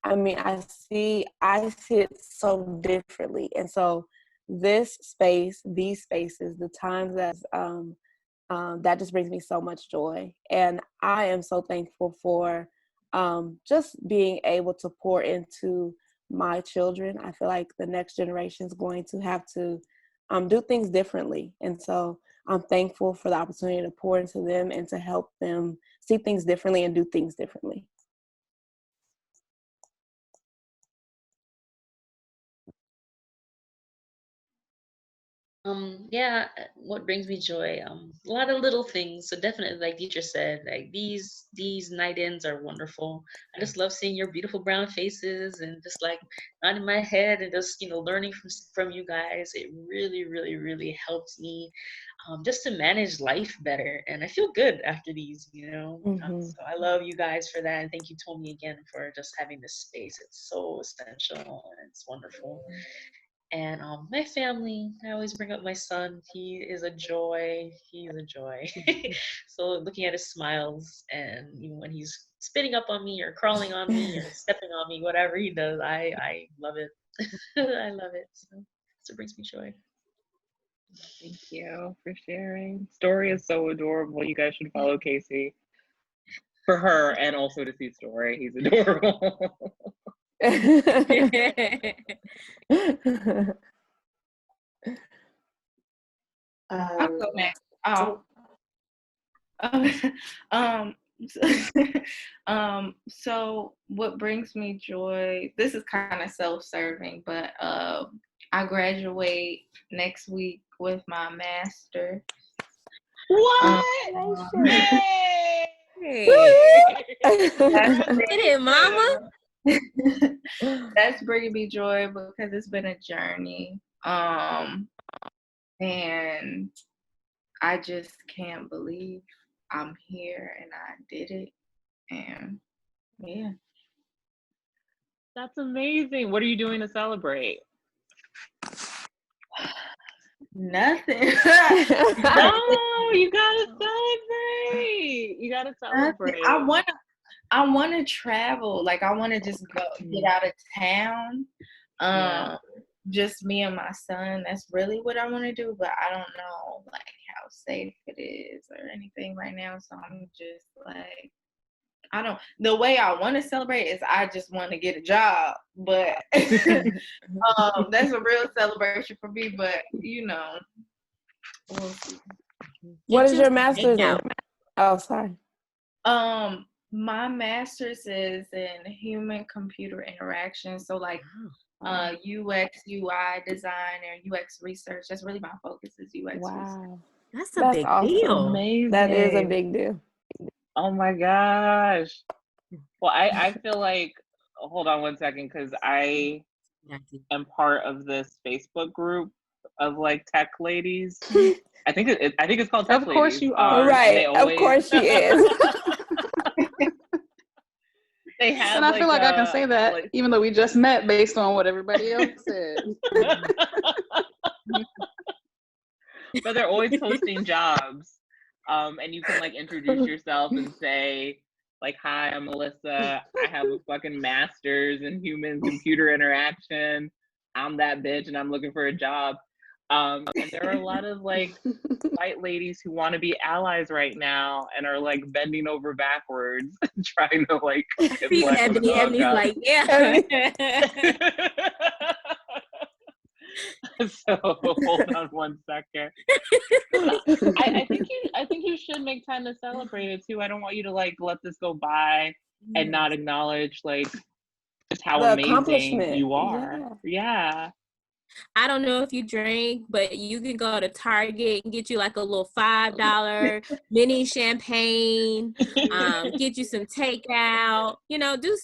I mean, I see it so differently. And so this space, these spaces, the times that just brings me so much joy. And I am so thankful for just being able to pour into my children. I feel like the next generation is going to have to do things differently. And so I'm thankful for the opportunity to pour into them and to help them see things differently and do things differently. Yeah, what brings me joy? A lot of little things. So definitely, like Deidre said, like these night ins are wonderful. I just love seeing your beautiful brown faces and just like nodding my head and just learning from you guys. It really, really, really helps me just to manage life better, and I feel good after these. So I love you guys for that, and thank you, Tomi, again for just having this space. It's so essential and it's wonderful. And my family, I always bring up my son. He is a joy. He is a joy. So looking at his smiles, and even when he's spitting up on me or crawling on me or stepping on me, whatever he does, I love it. I love it. So it brings me joy. Thank you for sharing. Story is so adorable. You guys should follow Casey for her and also to see Story. He's adorable. I'll go next. So what brings me joy, this is kind of self-serving, but I graduate next week with my master. What? Hey. Get it, mama. That's bringing me joy because it's been a journey. And I just can't believe I'm here and I did it. And yeah. That's amazing. What are you doing to celebrate? Nothing. No, you gotta celebrate. You gotta celebrate. I wanna travel. Like I wanna just go get out of town. Just me and my son. That's really what I want to do, but I don't know like how safe it is or anything right now. So I'm just like, the way I want to celebrate is I just want to get a job, but that's a real celebration for me, but we'll see. What is your master's in? Oh, sorry. My master's is in human computer interaction. So like UX, UI design, and UX research. That's really my focus is UX research. That's a big deal. Amazing. That is a big deal. Oh my gosh. Well, I feel like, hold on one second, because I am part of this Facebook group of like tech ladies. I think it's called Tech Ladies. Of course you are. Right. Of course she is. They have, and I feel like I can say that, even though we just met based on what everybody else said. But they're always posting jobs. And you can like introduce yourself and say, like, hi, I'm Melissa. I have a fucking master's in human computer interaction. I'm that bitch and I'm looking for a job. And there are a lot of like white ladies who want to be allies right now and are like bending over backwards trying to like get Ebony's like, yeah. So hold on one second. I think you should make time to celebrate it too. I don't want you to like let this go by and not acknowledge like just how amazing you are. Yeah. I don't know if you drink, but you can go to Target and get you like a little $5 mini champagne, get you some takeout, do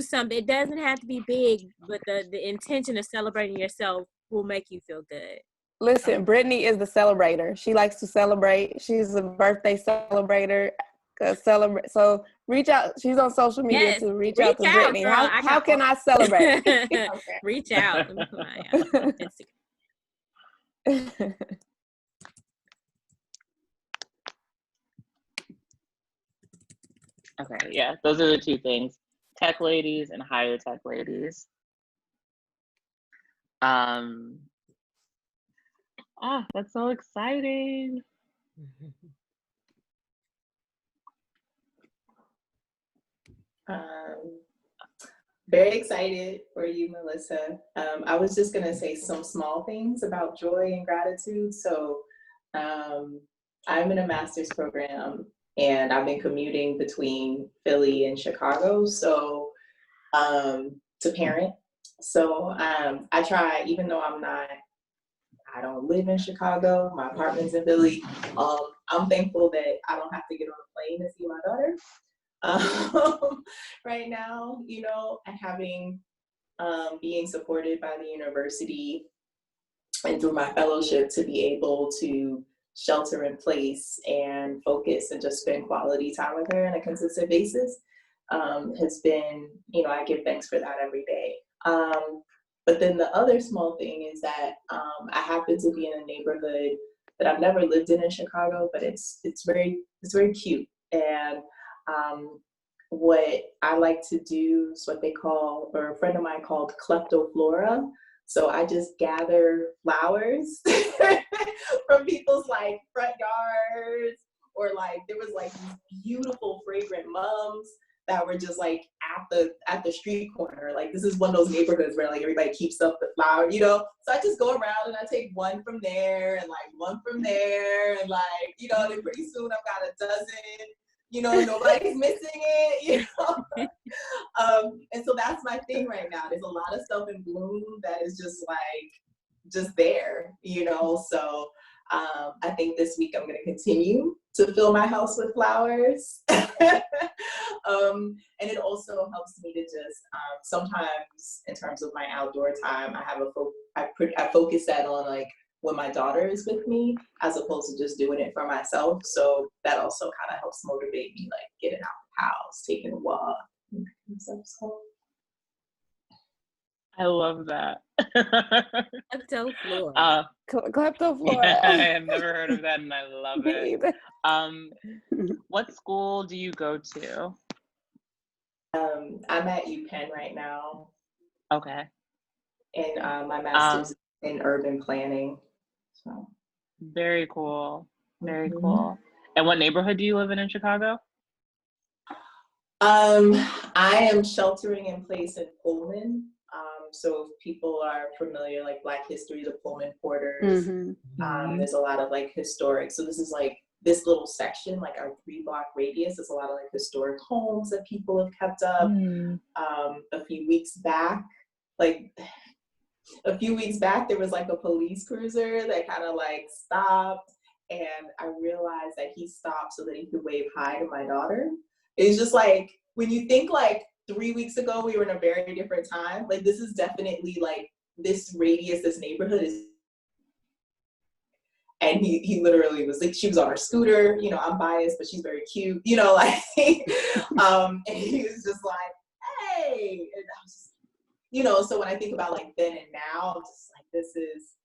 something. It doesn't have to be big, but the intention of celebrating yourself will make you feel good. Listen, Brittany is the celebrator. She likes to celebrate. She's a birthday celebrator. So reach out. She's on social media to reach out to Brittany. Girl, how can I celebrate? Reach out. Okay, yeah, those are the two things. Tech ladies and higher tech ladies. That's so exciting. Very excited for you, Melissa. I was just going to say some small things about joy and gratitude. So I'm in a master's program and I've been commuting between Philly and Chicago. So to parent. So I try, even though I don't live in Chicago, my apartment's in Philly. I'm thankful that I don't have to get on a plane to see my daughter right now, you know, and having being supported by the university and through my fellowship to be able to shelter in place and focus and just spend quality time with her on a consistent basis has been, you know, I give thanks for that every day. But then the other small thing is that I happen to be in a neighborhood that I've never lived in Chicago, but it's very cute. And what I like to do is what they call, or a friend of mine called kleptoflora. So I just gather flowers from people's like front yards, or like there was like these beautiful fragrant mums that were just like at the street corner. Like this is one of those neighborhoods where like everybody keeps up the flower, you know. So I just go around and I take one from there and like one from there, and like, you know, then pretty soon I've got a dozen. You know, nobody's missing it, you know. And so that's my thing right now. There's a lot of stuff in bloom that is just there, you know. So I think this week I'm going to continue to fill my house with flowers. And it also helps me to just sometimes in terms of my outdoor time, I have I focus that on like when my daughter is with me, as opposed to just doing it for myself. So that also kind of helps motivate me, like getting out the house, taking a walk. So. I love that. Kleptoflora. Kleptoflora. Yeah, I have never heard of that, and I love it. What school do you go to? I'm at UPenn right now. Okay. And my master's in urban planning. So. Very cool. Very cool. And what neighborhood do you live in Chicago? I am sheltering in place in Pullman. So if people are familiar, like Black History, the Pullman Porters, there's a lot of like historic. So this is like this little section, like our 3-block radius, there's a lot of like historic homes that people have kept up. A few weeks back, there was like a police cruiser that kind of like stopped, and I realized that he stopped so that he could wave hi to my daughter. It's just like, when you think like 3 weeks ago, we were in a very different time. Like this is definitely like this radius, this neighborhood is. And he literally was like, she was on her scooter, you know, I'm biased, but she's very cute, you know, like, and he was just like, hey, and I was just, you know, so when I think about like then and now, I'm just like, this is,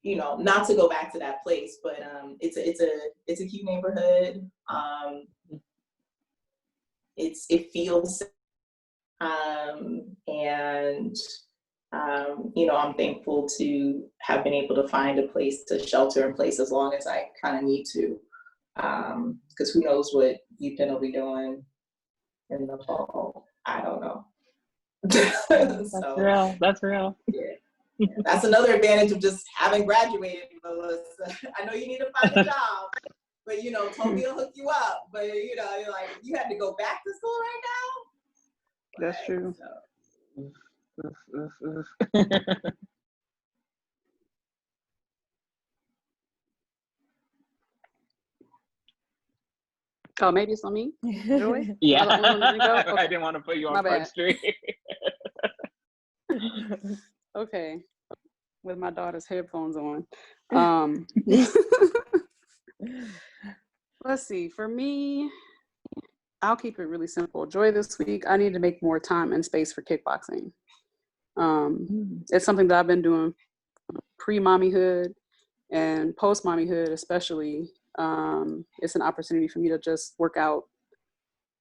you know, not to go back to that place, but it's a cute neighborhood. It feels, and you know, I'm thankful to have been able to find a place to shelter in place as long as I kind of need to, because who knows what UPenn will be doing in the fall. I don't know. That's real. That's real. Yeah. That's another advantage of just having graduated, Melissa. I know you need to find a job, but you know, Toby will hook you up. But you know, you're like, you had to go back to school right now. That's true. Oh, maybe it's on me, Joy? Yeah. Okay. I didn't want to put you on Front Street. Okay. With my daughter's headphones on. Let's see. For me, I'll keep it really simple. Joy this week, I need to make more time and space for kickboxing. It's something that I've been doing pre-mommyhood and post-mommyhood especially. It's an opportunity for me to just work out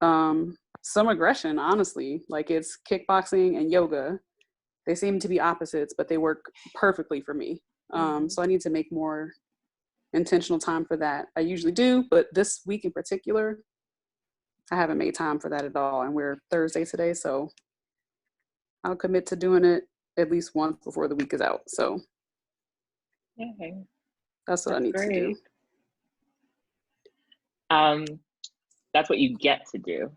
some aggression, honestly. Like it's kickboxing and yoga. They seem to be opposites, but they work perfectly for me. So I need to make more intentional time for that. I usually do, but this week in particular, I haven't made time for that at all. And we're Thursday today, so I'll commit to doing it at least once before the week is out. So Okay. that's what I need to do. That's what you get to do.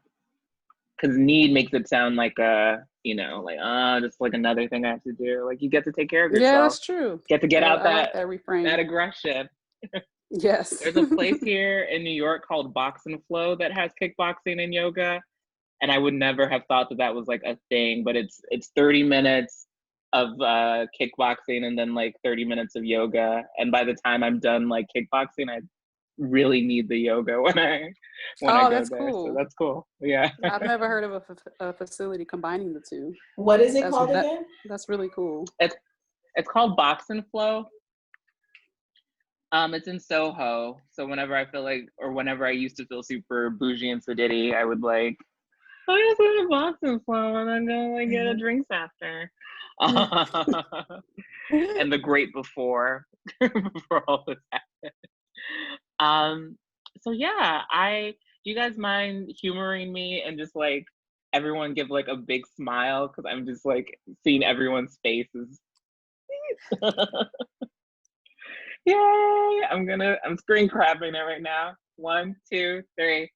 Because need makes it sound like just like another thing I have to do. Like you get to take care of yourself. Yeah, that's true. Get to get out I like that refrain. that aggression. Yes. There's a place here in New York called Box and Flow that has kickboxing and yoga. And I would never have thought that was like a thing, but it's 30 minutes of kickboxing and then like 30 minutes of yoga. And by the time I'm done like kickboxing, I really need the yoga when I go that's there. cool. So that's cool. Yeah. I've never heard of a facility combining the two. What is it called again? That's really cool. It's called Box and Flow. It's in Soho. So whenever I feel like, or whenever I used to feel super bougie and sedity, I would like, I just go to Box and Flow and then go like get a drinks after. And the great before all this happened. So yeah, do you guys mind humoring me and just like everyone give like a big smile because I'm just like seeing everyone's faces. Yay! I'm screen crapping it right now. 1, 2, 3.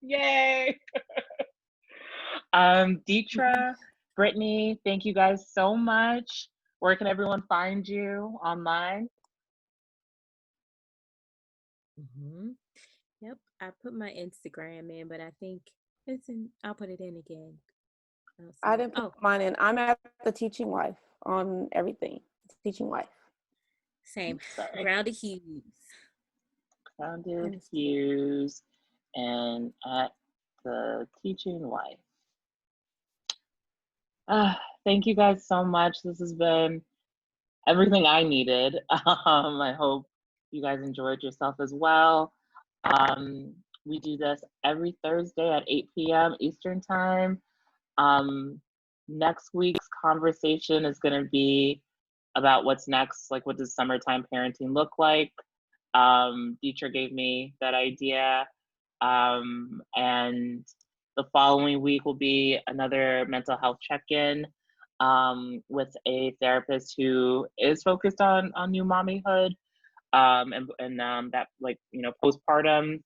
Yay! Deetra, Brittany, thank you guys so much. Where can everyone find you online? Yep, I put my Instagram in, but I think I'll put it in again. I didn't put mine in. I'm at the Teaching Wife on everything. Teaching Wife. Same. Grounded Hughes. Grounded Hughes and at the Teaching Wife. Thank you guys so much. This has been everything I needed. I hope you guys enjoyed yourself as well. We do this every Thursday at 8 p.m. Eastern Time. Next week's conversation is going to be about what's next, like what does summertime parenting look like? Deetra gave me that idea. And the following week will be another mental health check-in with a therapist who is focused on new mommyhood and that like, postpartum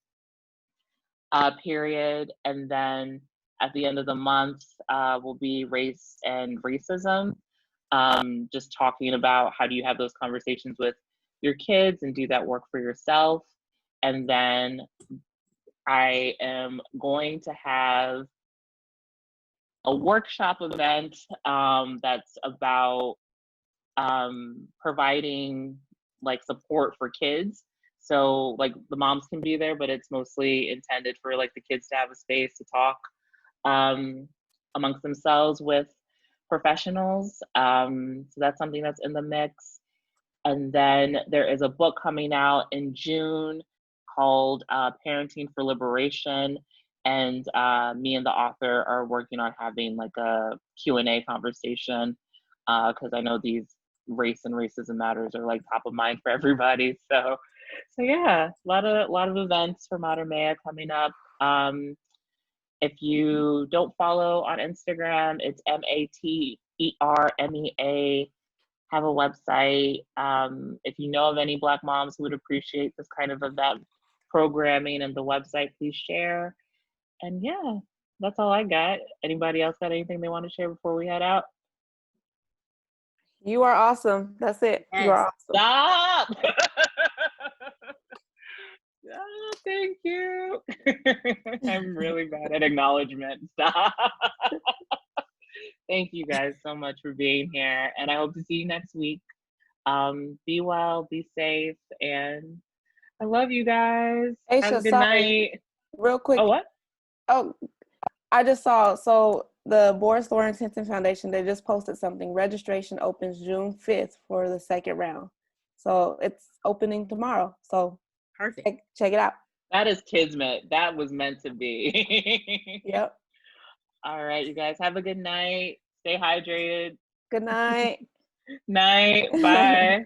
period. And then at the end of the month will be race and racism. Just talking about how do you have those conversations with your kids and do that work for yourself. And then I am going to have a workshop event that's about providing like support for kids. So like the moms can be there, but it's mostly intended for like the kids to have a space to talk amongst themselves with professionals. So that's something that's in the mix. And then there is a book coming out in June called Parenting for Liberation. And me and the author are working on having like a Q&A conversation because I know these race and racism matters are like top of mind for everybody. So yeah, a lot of events for Matermea coming up. If you don't follow on Instagram, it's MATERMEA. Have a website. If you know of any Black moms who would appreciate this kind of event programming and the website, please share. And yeah, that's all I got. Anybody else got anything they want to share before we head out? You are awesome. That's it. Yes. You are awesome. Stop! Oh, thank you. I'm really bad at acknowledgement. Stop. Thank you guys so much for being here. And I hope to see you next week. Be well, be safe, and I love you guys. Aisha, have a good sorry. night. Real quick. Oh, what? Oh, I just saw, so the Boris Lawrence Hinton Foundation, they just posted something. Registration opens June 5th for the second round. So it's opening tomorrow. So perfect. Check it out. That is kismet. That was meant to be. Yep. All right, you guys have a good night. Stay hydrated. Good night. Night. Bye.